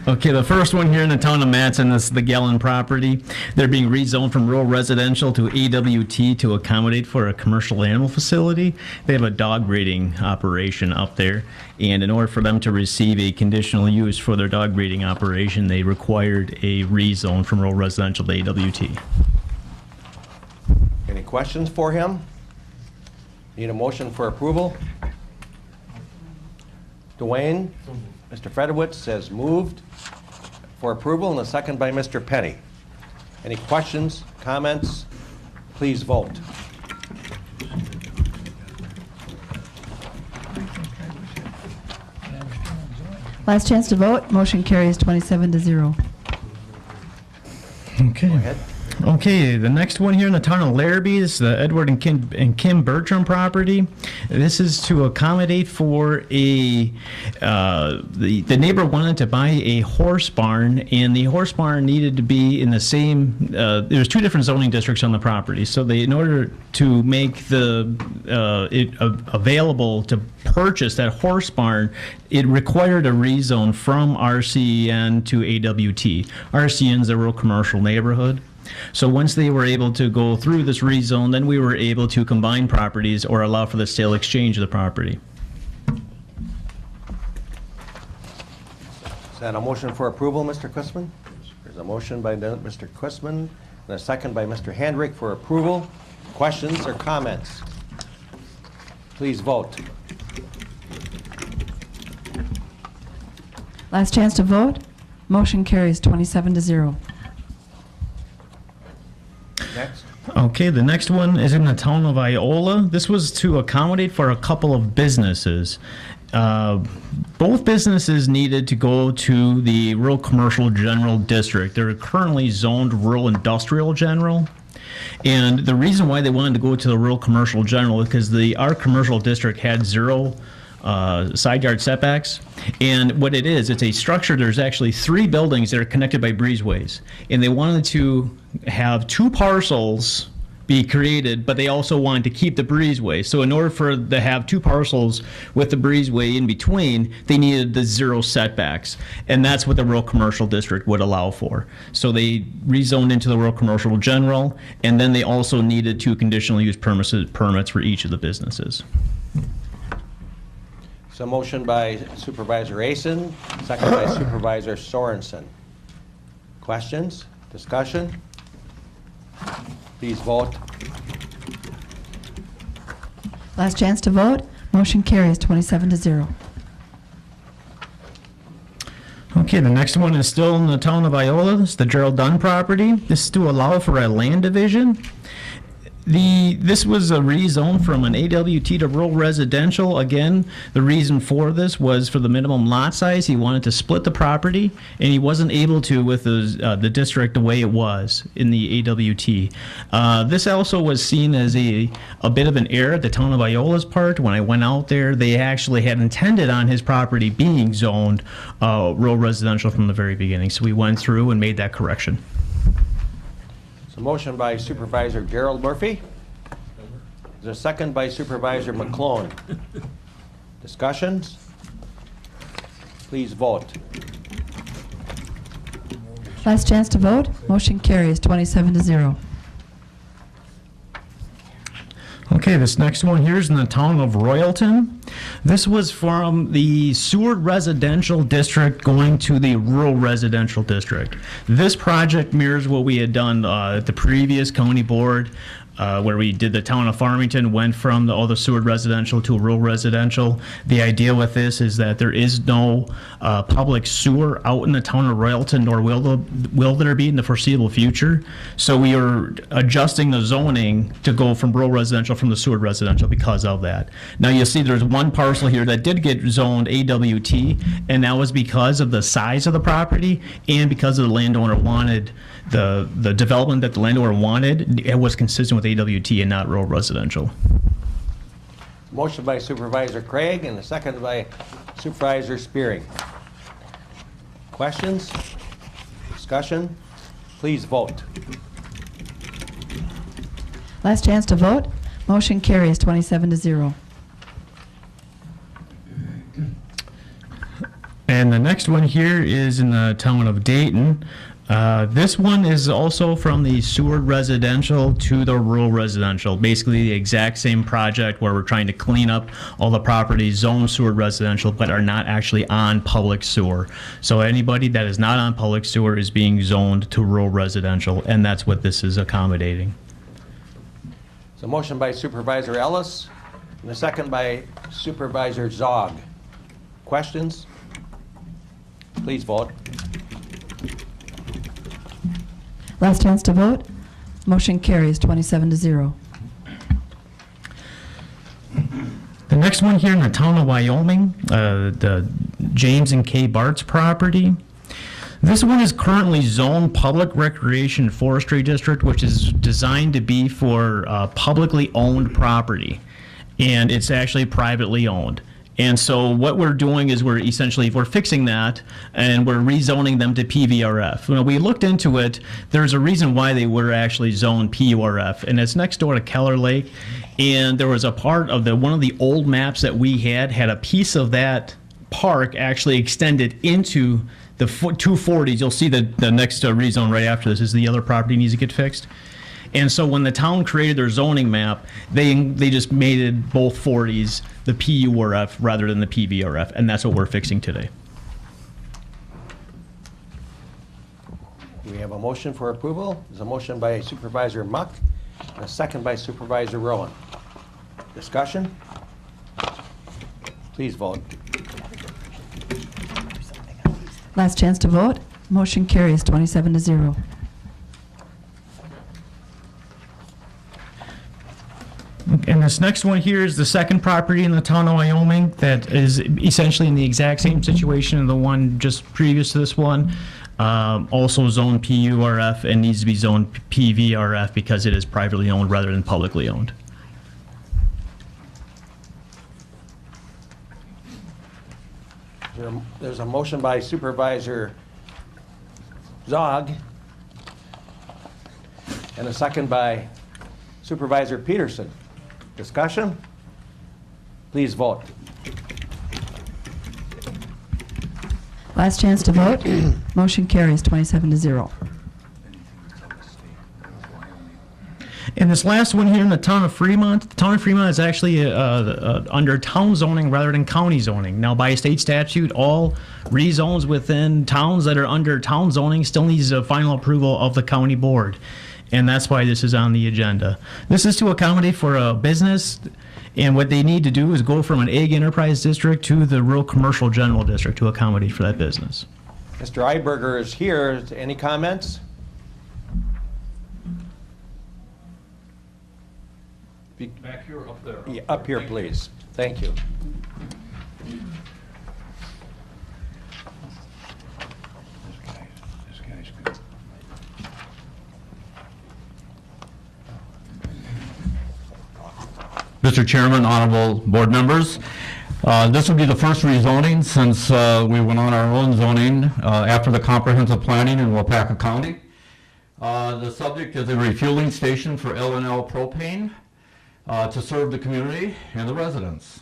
Okay, the first one here in the town of Matson is the Gallon property. They're being rezoned from rural residential to AWT to accommodate for a commercial animal facility. They have a dog breeding operation up there, and in order for them to receive a conditional use for their dog breeding operation, they required a rezone from rural residential to AWT. Any questions for him? Need a motion for approval? Dwayne? Mr. Fredowitz says moved for approval, and a second by Mr. Penny. Any questions, comments? Please vote. Last chance to vote. Motion carries 27-0. Okay. Go ahead. Okay, the next one here in the town of Larrabee is the Edward and Kim Bertram property. This is to accommodate for the neighbor wanted to buy a horse barn, and the horse barn needed to be in the same, there's two different zoning districts on the property. So in order to make it available to purchase that horse barn, it required a rezone from RCN to AWT. RCN is a rural commercial neighborhood. So once they were able to go through this rezone, then we were able to combine properties or allow for the sale exchange of the property. Is that a motion for approval, Mr. Quistman? There's a motion by Mr. Quistman and a second by Mr. Handrick for approval. Questions or comments? Please vote. Last chance to vote. Motion carries 27-0. Next. Okay, the next one is in the town of Iola. This was to accommodate for a couple of businesses. Both businesses needed to go to the rural commercial general district. They're currently zoned rural industrial general. And the reason why they wanted to go to the rural commercial general is because our commercial district had zero side yard setbacks. And what it is, it's a structure, there's actually 3 buildings that are connected by breezeways. And they wanted to have 2 parcels be created, but they also wanted to keep the breezeway. So in order for to have 2 parcels with the breezeway in between, they needed the 0 setbacks. And that's what the rural commercial district would allow for. So they rezoned into the rural commercial general, and then they also needed 2 conditional use permits for each of the businesses. So motion by Supervisor Asen, second by Supervisor Sorensen. Questions? Discussion? Please vote. Last chance to vote. Motion carries 27-0. Okay, the next one is still in the town of Iola. It's the Gerald Dunn property. This is to allow for a land division. This was a rezone from an AWT to rural residential. Again, the reason for this was for the minimum lot size. He wanted to split the property, and he wasn't able to with the district the way it was in the AWT. This also was seen as a bit of an error at the town of Iola's part. When I went out there, they actually had intended on his property being zoned rural residential from the very beginning. So we went through and made that correction. So motion by Supervisor Gerald Murphy. Is there a second by Supervisor McClone? Discussions? Please vote. Last chance to vote. Motion carries 27-0. Okay, this next one here is in the town of Royalton. This was from the Seward Residential District going to the Rural Residential District. This project mirrors what we had done at the previous county board, where we did the town of Farmington, went from all the Seward Residential to rural residential. The idea with this is that there is no public sewer out in the town of Royalton, nor will there be in the foreseeable future. So we are adjusting the zoning to go from rural residential from the Seward Residential because of that. Now you'll see there's one parcel here that did get zoned AWT, and that was because of the size of the property and because of the landowner wanted the development that the landowner wanted. It was consistent with AWT and not rural residential. Motion by Supervisor Craig and a second by Supervisor Spearing. Questions? Discussion? Please vote. Last chance to vote. Motion carries 27-0. And the next one here is in the town of Dayton. This one is also from the Seward Residential to the rural residential. Basically the exact same project where we're trying to clean up all the properties zoned Seward Residential but are not actually on public sewer. So anybody that is not on public sewer is being zoned to rural residential, and that's what this is accommodating. So motion by Supervisor Ellis and a second by Supervisor Zog. Questions? Please vote. Last chance to vote. Motion carries 27-0. The next one here in the town of Wyoming, the James and Kay Bart's property. This one is currently zoned Public Recreation Forestry District, which is designed to be for publicly owned property. And it's actually privately owned. And so what we're doing is we're fixing that, and we're rezoning them to PVRF. When we looked into it, there's a reason why they were actually zoned PURF, and it's next door to Keller Lake. And there was a part of one of the old maps that we had a piece of that park actually extended into the 240s. You'll see the next rezone right after this is the other property needs to get fixed. And so when the town created their zoning map, they just made it both 40s, the PURF rather than the PVRF, and that's what we're fixing today. We have a motion for approval. There's a motion by Supervisor Muck and a second by Supervisor Rowan. Discussion? Please vote. Last chance to vote. Motion carries 27-0. And this next one here is the second property in the town of Wyoming that is essentially in the exact same situation as the one just previous to this one. Also zoned PURF and needs to be zoned PVRF because it is privately owned rather than publicly owned. There's a motion by Supervisor Zog and a second by Supervisor Peterson. Discussion? Please vote. Last chance to vote. Motion carries 27-0. And this last one here in the town of Fremont is actually under town zoning rather than county zoning. Now, by state statute, all rezones within towns that are under town zoning still needs a final approval of the county board. And that's why this is on the agenda. This is to accommodate for a business, and what they need to do is go from an ag enterprise district to the rural commercial general district to accommodate for that business. Mr. Iberger is here. Any comments? Back here, up there. Yeah, up here, please. Thank you. This guy's good. Mr. Chairman, honorable board members, this will be the first rezoning since we went on our own zoning after the comprehensive planning in Waupaca County. The subject is a refueling station for L&L propane to serve the community and the residents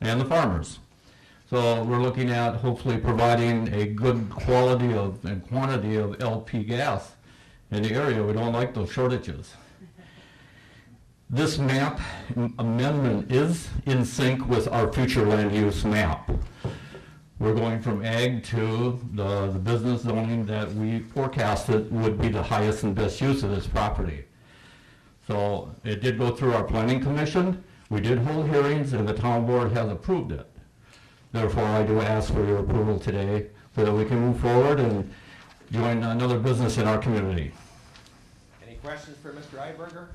and the farmers. So we're looking at hopefully providing a good quality and quantity of LP gas in the area. We don't like those shortages. This map amendment is in sync with our future land use map. We're going from ag to the business zoning that we forecasted would be the highest and best use of this property. So it did go through our planning commission. We did hold hearings and the town board has approved it. Therefore, I do ask for your approval today so that we can move forward and join another business in our community. Any questions for Mr. Iberger?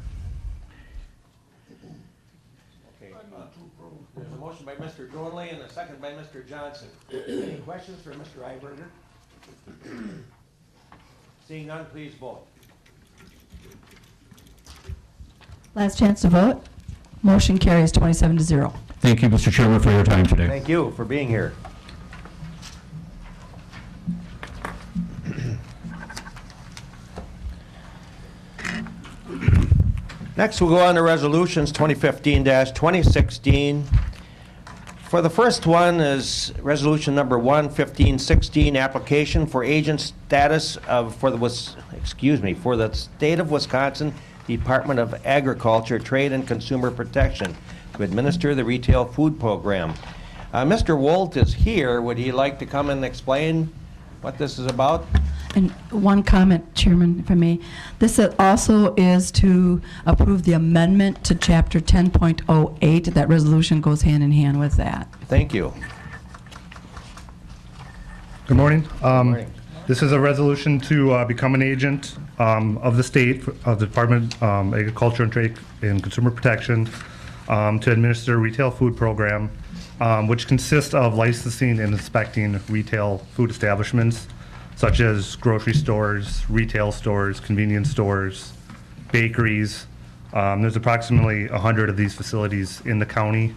Okay. There's a motion by Mr. Dronley and a second by Mr. Johnson. Any questions for Mr. Iberger? Seeing none, please vote. Last chance to vote. Motion carries 27-0. Thank you, Mr. Chairman, for your time today. Thank you for being here. Next, we'll go on to resolutions 2015-2016. For the first one is resolution number 1/1516, application for agent status for the state of Wisconsin Department of Agriculture, Trade and Consumer Protection to administer the retail food program. Mr. Wolt is here. Would he like to come and explain what this is about? And one comment, Chairman, if I may. This also is to approve the amendment to Chapter 10.08. That resolution goes hand in hand with that. Thank you. Good morning. Morning. This is a resolution to become an agent of the state, of the Department of Agriculture and Trade and Consumer Protection to administer a retail food program, which consists of licensing and inspecting retail food establishments. such as grocery stores, retail stores, convenience stores, bakeries. There's approximately 100 of these facilities in the county.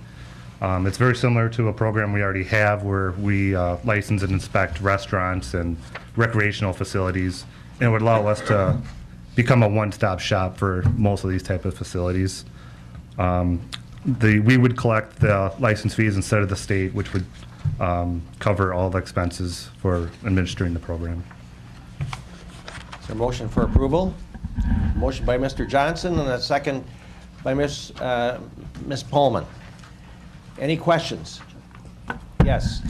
It's very similar to a program we already have where we license and inspect restaurants and recreational facilities, and it would allow us to become a one-stop shop for most of these type of facilities. We would collect the license fees instead of the state, which would cover all the expenses for administering the program. Is there a motion for approval? Motion by Mr. Johnson and a second by Ms. Pullman. Any questions? Yes.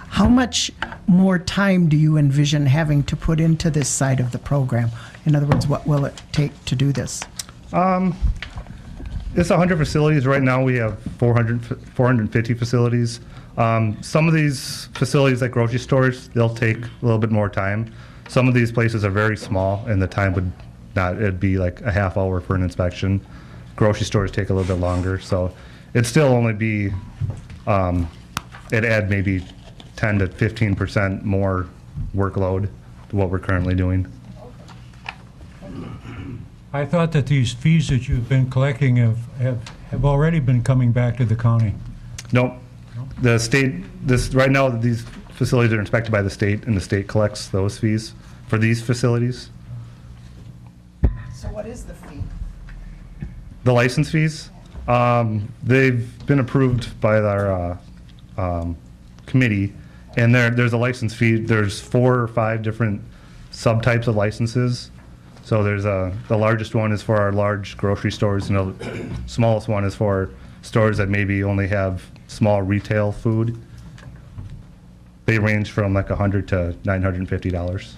How much more time do you envision having to put into this side of the program? In other words, what will it take to do this? It's 100 facilities. Right now we have 450 facilities. Some of these facilities, like grocery stores, they'll take a little bit more time. Some of these places are very small, and the time would not, it'd be like a half hour for an inspection. Grocery stores take a little bit longer, so it'd still only be, it'd add maybe 10 to 15% more workload to what we're currently doing. I thought that these fees that you've been collecting have already been coming back to the county. Nope. The state, right now, these facilities are inspected by the state, and the state collects those fees for these facilities. So what is the fee? The license fees, they've been approved by our committee, and there's a license fee. There's 4 or 5 different subtypes of licenses. So there's the largest one is for our large grocery stores, and the smallest one is for stores that maybe only have small retail food. They range from like $100 to $950.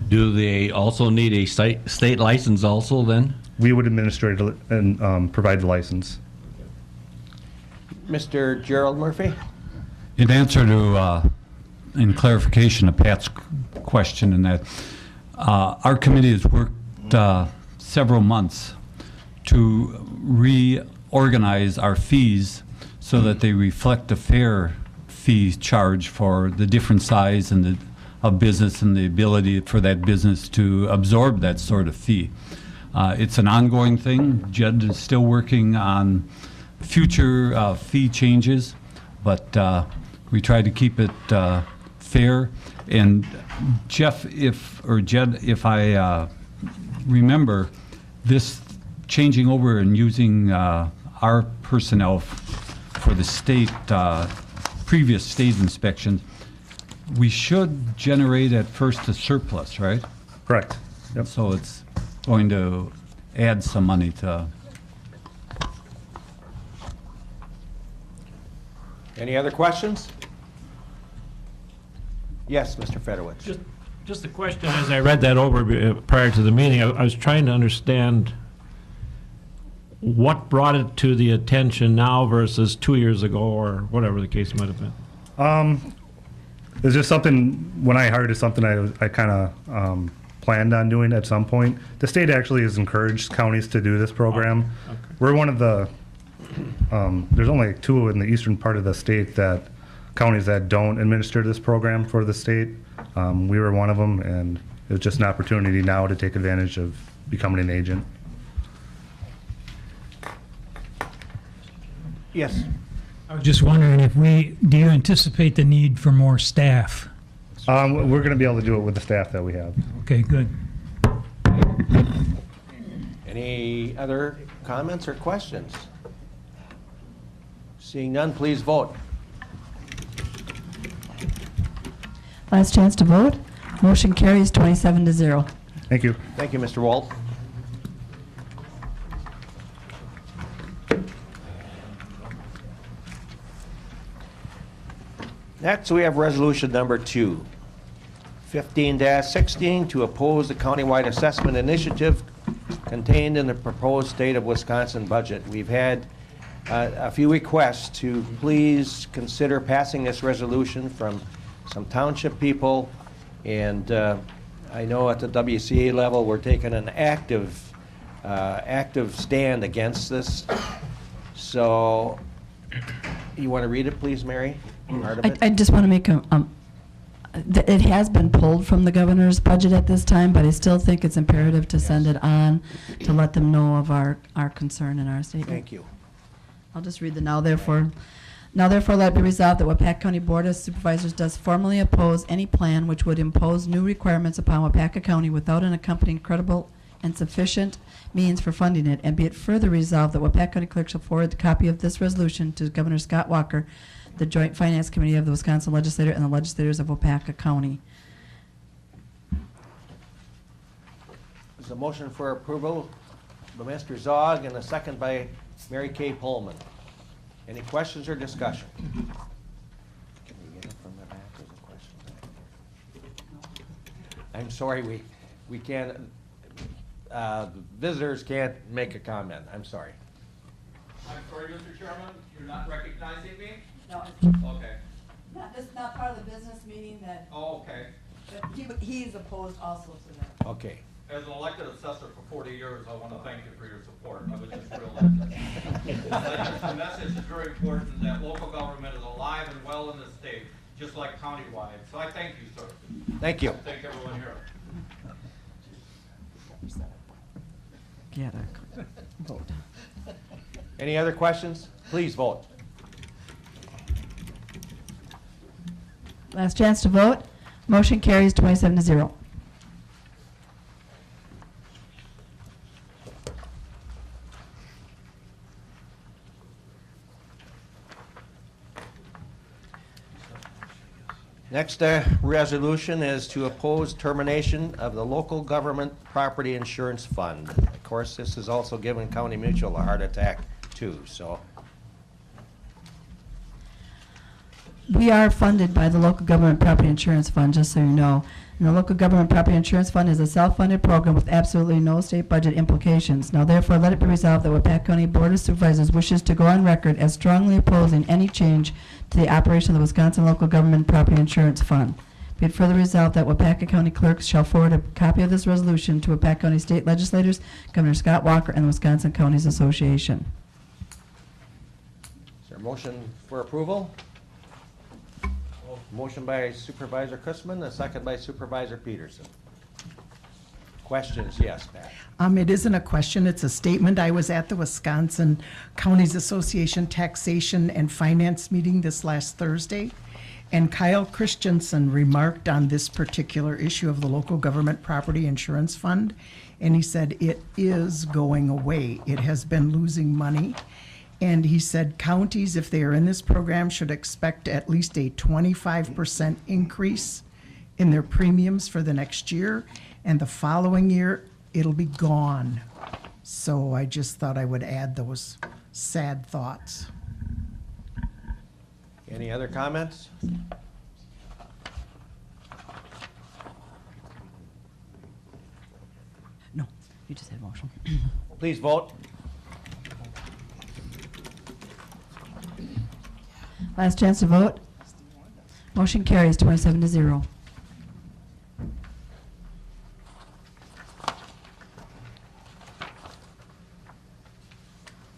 Do they also need a state license also then? We would administer it and provide the license. Mr. Gerald Murphy? In answer to, in clarification of Pat's question, in that our committee has worked several months to reorganize our fees so that they reflect a fair fee charge for the different size and of business and the ability for that business to absorb that sort of fee. It's an ongoing thing. Jed is still working on future fee changes, but we try to keep it fair. And Jeff, Jed, if I remember, this changing over and using our personnel for the state, previous state inspections, we should generate at first a surplus, right? Correct. Yep. So it's going to add some money to. Any other questions? Yes, Mr. Fedorowicz. Just a question, as I read that over prior to the meeting, I was trying to understand what brought it to the attention now versus 2 years ago, or whatever the case might have been. It's just something, when I hired, it's something I kind of planned on doing at some point. The state actually has encouraged counties to do this program. Okay. We're one of the, there's only 2 in the eastern part of the state that counties that don't administer this program for the state. We were one of them, and it was just an opportunity now to take advantage of becoming an agent. Yes. I was just wondering do you anticipate the need for more staff? We're going to be able to do it with the staff that we have. Okay, good. Any other comments or questions? Seeing none, please vote. Last chance to vote. Motion carries 27-0. Thank you. Thank you, Mr. Walt. Next, we have resolution number 2, 15-16, to oppose the countywide assessment initiative contained in the proposed state of Wisconsin budget. We've had a few requests to please consider passing this resolution from some township people, and I know at the WCA level we're taking an active stand against this. So, you want to read it, please, Mary? Part of it? I just want to make It has been pulled from the governor's budget at this time, but I still think it's imperative to send it on to let them know of our concern and our statement. Thank you. I'll just read the now therefore. Now therefore let it be resolved that Waupaca County Board of Supervisors does formally oppose any plan which would impose new requirements upon Waupaca County without an accompanying credible and sufficient means for funding it, and be it further resolved that Waupaca County Clerk shall forward the copy of this resolution to Governor Scott Walker, the Joint Finance Committee of the Wisconsin Legislature, and the legislators of Waupaca County. There's a motion for approval by Mr. Zog and a second by Mary Kay Pullman. Any questions or discussion? Can we get it from the back? There's a question back. I'm sorry, we can't, visitors can't make a comment. I'm sorry. I'm sorry, Mr. Chairman, you're not recognizing me? No, Okay. this is not part of the business meeting that, Oh, okay. but he's opposed also to that. Okay. As an elected assessor for 40 years, I want to thank you for your support. I was just realizing. I think the message is very important that local government is alive and well in the state, just like countywide. So I thank you, sir. Thank you. Thank everyone here. Get a vote. Any other questions? Please vote. Last chance to vote. Motion carries 27-0. Next resolution is to oppose termination of the local government property insurance fund. Of course, this has also given County Mutual a heart attack too, so. We are funded by the Local Government Property Insurance Fund, just so you know. And the Local Government Property Insurance Fund is a self-funded program with absolutely no state budget implications. Now therefore, let it be resolved that Waupaca County Board of Supervisors wishes to go on record as strongly opposing any change to the operation of the Wisconsin Local Government Property Insurance Fund. Be it further resolved that Waupaca County clerks shall forward a copy of this resolution to Waupaca County State Legislators, Governor Scott Walker, and the Wisconsin Counties Association. Is there a motion for approval? Motion by Supervisor Chrisman, a second by Supervisor Peterson. Questions? Yes, Pat. It isn't a question, it's a statement. I was at the Wisconsin Counties Association Taxation and Finance meeting this last Thursday, and Kyle Christensen remarked on this particular issue of the Local Government Property Insurance Fund, and he said it is going away. It has been losing money. And he said counties, if they are in this program, should expect at least a 25% increase in their premiums for the next year, and the following year, it'll be gone. So I just thought I would add those sad thoughts. Any other comments? No, you just had a motion. Please vote. Last chance to vote. Motion carries 27-0.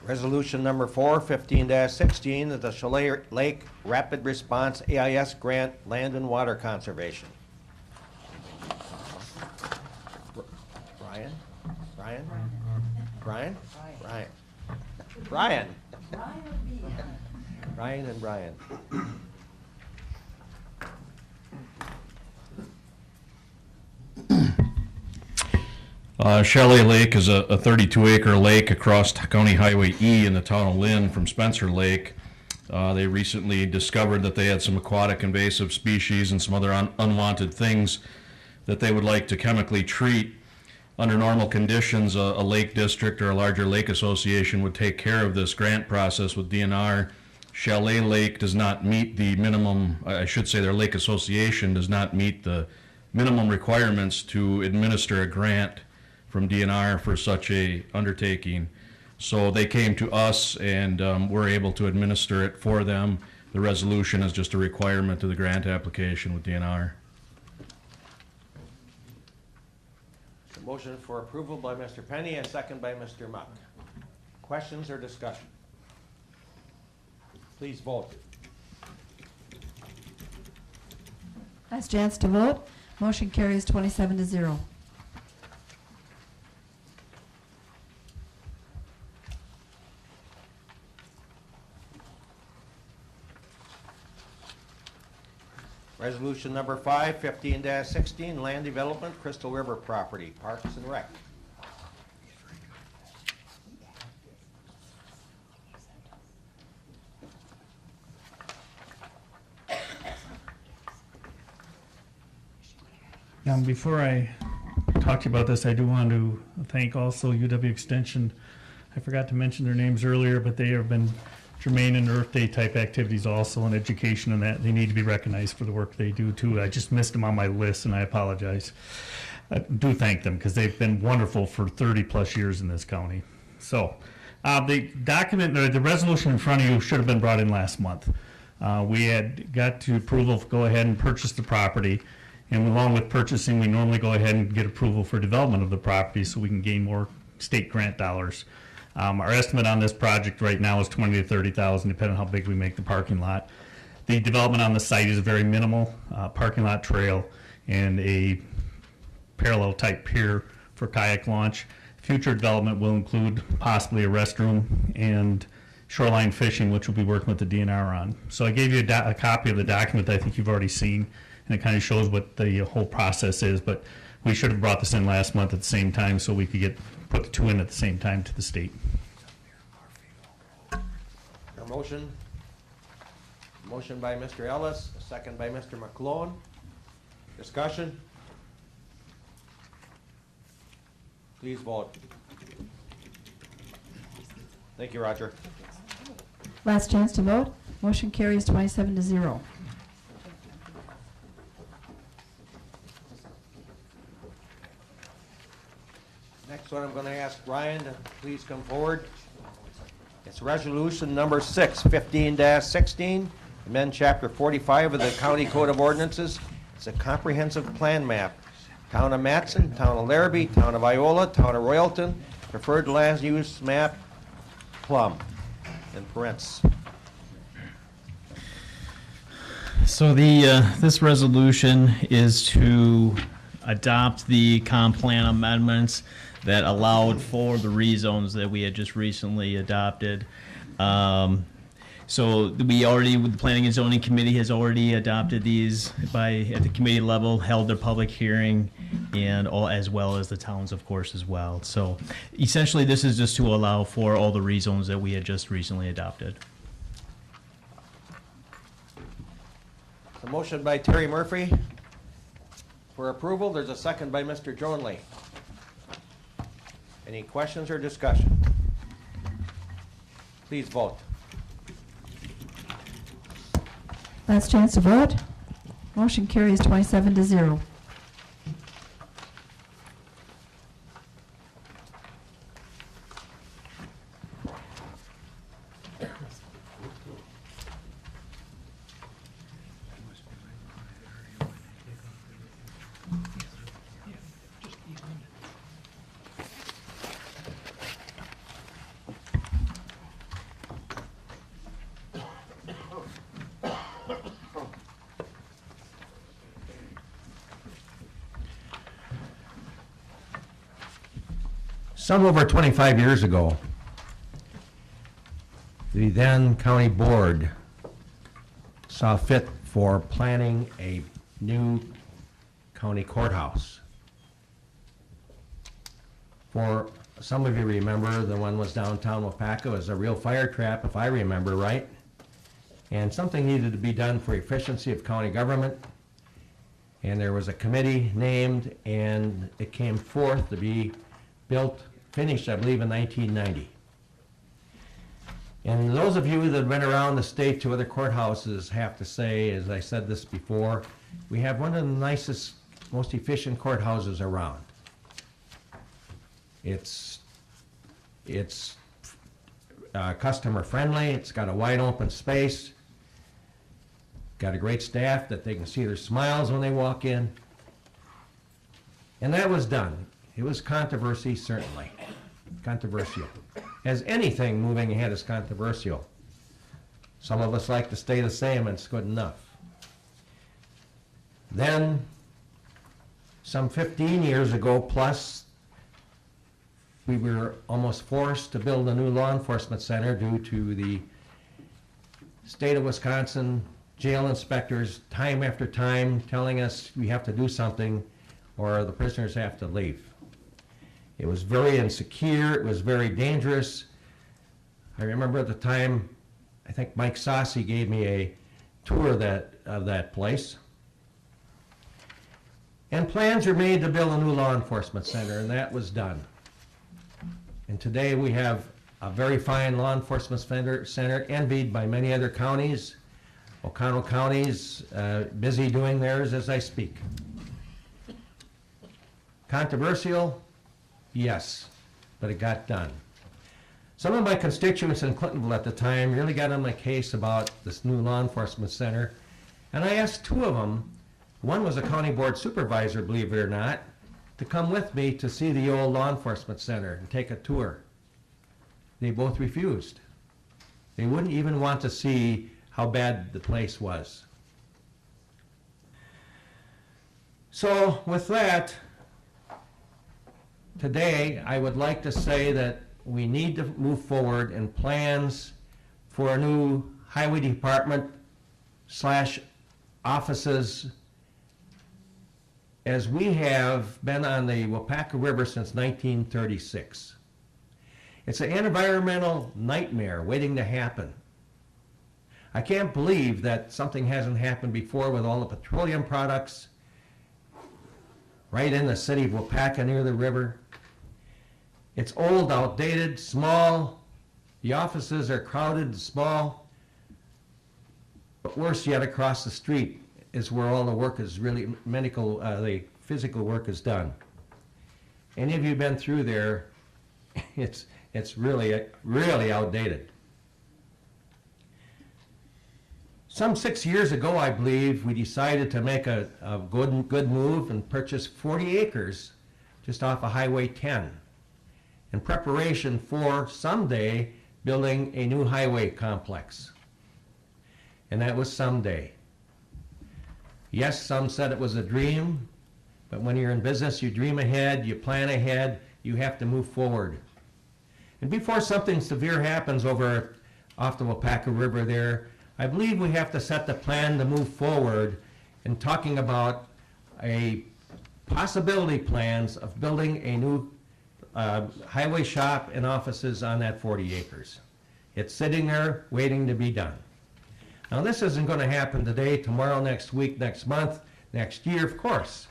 Resolution number 4, 15-16, is the Chalet Lake Rapid Response AIS Grant Land and Water Conservation. Brian? Brian? Brian? Brian. Brian. Brian and Brian. Chalet Lake is a 32-acre lake across County Highway E in the town of Lynn from Spencer Lake. They recently discovered that they had some aquatic invasive species and some other unwanted things that they would like to chemically treat. Under normal conditions, a lake district or a larger lake association would take care of this grant process with DNR. Chalet Lake does not meet the minimum, I should say their lake association does not meet the minimum requirements to administer a grant from DNR for such a undertaking. So they came to us and we're able to administer it for them. The resolution is just a requirement to the grant application with DNR. Motion for approval by Mr. Penny, and second by Mr. Muck. Questions or discussion? Please vote. Last chance to vote. Motion carries 27-0. Resolution number 5, 15-16, land development, Crystal River property, Parks and Rec. Now, before I talk to you about this, I do want to thank also UW Extension. I forgot to mention their names earlier, but they have been germane in Earth Day type activities also, and education and that. They need to be recognized for the work they do too. I just missed them on my list, and I apologize. I do thank them because they've been wonderful for 30 plus years in this county. So the document, or the resolution in front of you should have been brought in last month. We had got to approval to go ahead and purchase the property. And along with purchasing, we normally go ahead and get approval for development of the property so we can gain more state grant dollars. Our estimate on this project right now is $20,000 to $30,000, depending on how big we make the parking lot. The development on the site is very minimal, parking lot trail and a parallel type pier for kayak launch. Future development will include possibly a restroom and shoreline fishing, which we'll be working with the DNR on. So I gave you a copy of the document that I think you've already seen, and it kind of shows what the whole process is, but we should have brought this in last month at the same time so we could put the two in at the same time to the state. A motion? Motion by Mr. Ellis, a second by Mr. McClone. Discussion? Please vote. Thank you, Roger. Last chance to vote. Motion carries 27-0. Next one, I'm going to ask Ryan to please come forward. It's resolution number 6, 15-16, amend chapter 45 of the County Code of Ordinances. It's a comprehensive plan map. Town of Matson, Town of Larrabee, Town of Iola, Town of Royalton, preferred land use map, Plum, in parentheses. So this resolution is to adopt the comp plan amendments that allowed for the rezones that we had just recently adopted. So the Planning and Zoning Committee has already adopted these at the committee level, held their public hearing, and as well as the towns, of course, as well. So essentially, this is just to allow for all the rezones that we had just recently adopted. A motion by Terry Murphy for approval. There's a second by Mr. Jonley. Any questions or discussion? Please vote. Last chance to vote. Motion carries 27-0. Some over 25 years ago, the then county board saw fit for planning a new county courthouse. For some of you remember, the one was downtown Waupaca. It was a real fire trap, if I remember right. And something needed to be done for efficiency of county government. And there was a committee named, and it came forth to be finished, I believe, in 1990. And those of you that have been around the state to other courthouses have to say, as I said this before, we have one of the nicest, most efficient courthouses around. It's customer friendly, it's got a wide open space, got a great staff that they can see their smiles when they walk in. And that was done. It was controversy, certainly. Controversial. As anything moving ahead is controversial. Some of us like to stay the same and it's good enough. Then, some 15 years ago plus, we were almost forced to build a new law enforcement center due to the state of Wisconsin jail inspectors time after time telling us we have to do something or the prisoners have to leave. It was very insecure, it was very dangerous. I remember at the time, I think Mike Saucy gave me a tour of that place. And plans were made to build a new law enforcement center, and that was done. And today we have a very fine law enforcement center envied by many other counties. O'Connell County's busy doing theirs as I speak. Controversial? Yes, but it got done. Some of my constituents in Clintonville at the time really got on my case about this new law enforcement center, and I asked two of them, one was a county board supervisor, believe it or not, to come with me to see the old law enforcement center and take a tour. They both refused. They wouldn't even want to see how bad the place was. So with that, today I would like to say that we need to move forward in plans for a new highway department / offices, as we have been on the Waupaca River since 1936. It's an environmental nightmare waiting to happen. I can't believe that something hasn't happened before with all the petroleum products right in the city of Waupaca near the river. It's old, outdated, small. The offices are crowded, small. But worse yet, across the street is where all the work is really, the physical work is done. Any of you been through there, it's really outdated. Some 6 years ago, I believe, we decided to make a good move and purchase 40 acres just off of Highway 10 in preparation for someday building a new highway complex. And that was someday. Yes, some said it was a dream, but when you're in business, you dream ahead, you plan ahead, you have to move forward. And before something severe happens over off the Waupaca River there, I believe we have to set the plan to move forward in talking about a possibility plans of building a new highway shop and offices on that 40 acres. It's sitting there waiting to be done. Now this isn't going to happen today, tomorrow, next week, next month, next year, of course.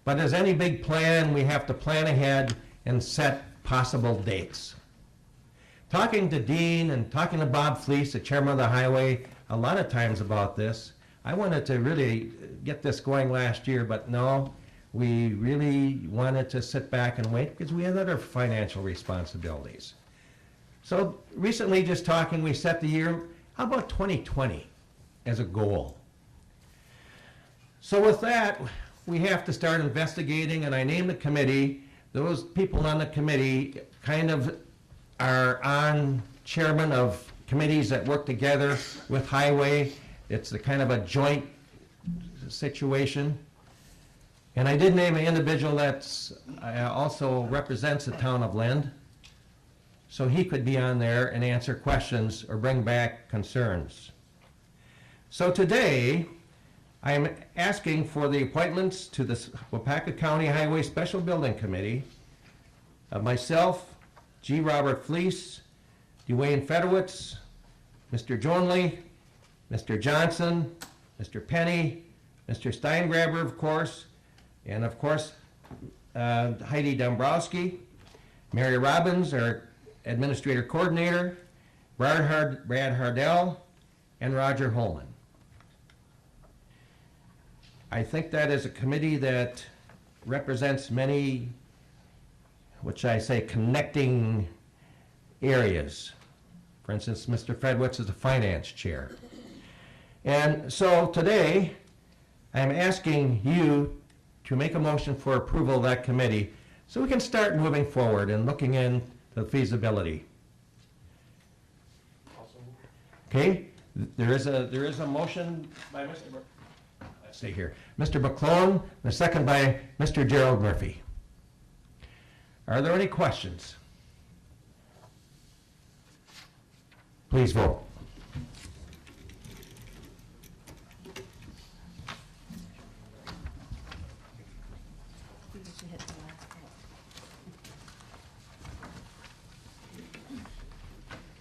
But as any big plan, we have to plan ahead and set possible dates. Talking to Dean and talking to Bob Fleece, the chairman of the highway, a lot of times about this, I wanted to really get this going last year, but no, we really wanted to sit back and wait because we had other financial responsibilities. So recently, just talking, we set the year, how about 2020 as a goal? So with that, we have to start investigating, and I named the committee. Those people on the committee kind of are on chairman of committees that work together with highway. It's the kind of a joint situation. And I did name an individual that's also represents the town of Lynn, so he could be on there and answer questions or bring back concerns. So today, I am asking for the appointments to the Waupaca County Highway Special Building Committee of myself, G. Robert Fleece, Dwayne Fedowitz, Mr. Jonley, Mr. Johnson, Mr. Penny, Mr. Steingraber, of course, and of course, Heidi Dombrowski, Mary Robbins, our administrator coordinator, Brad Hardell, and Roger Holman. I think that is a committee that represents many, what should I say, connecting areas. For instance, Mr. Fedowitz is the finance chair. And so today, I'm asking you to make a motion for approval of that committee so we can start moving forward and looking into the feasibility. Okay, there is a motion by Mr. Let's see here. Mr. McClone, the second by Mr. Gerald Murphy. Are there any questions? Please vote.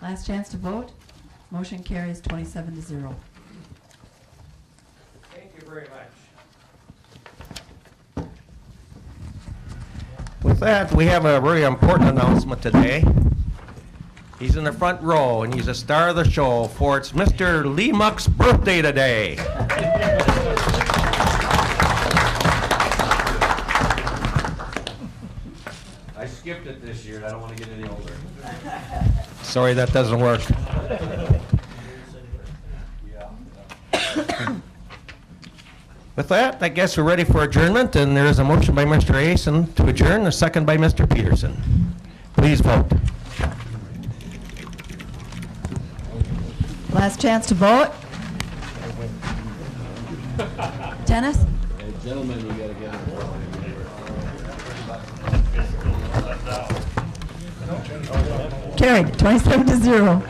Last chance to vote. Motion carries 27-0. Thank you very much. With that, we have a very important announcement today. He's in the front row, and he's a star of the show, for it's Mr. Lee Muck's birthday today. I skipped it this year. I don't want to get any older. Sorry, that doesn't work. With that, I guess we're ready for adjournment, and there is a motion by Mr. Asen to adjourn, a second by Mr. Peterson. Please vote. Last chance to vote. Dennis? Gentlemen, you gotta get it. Carried, 27-0.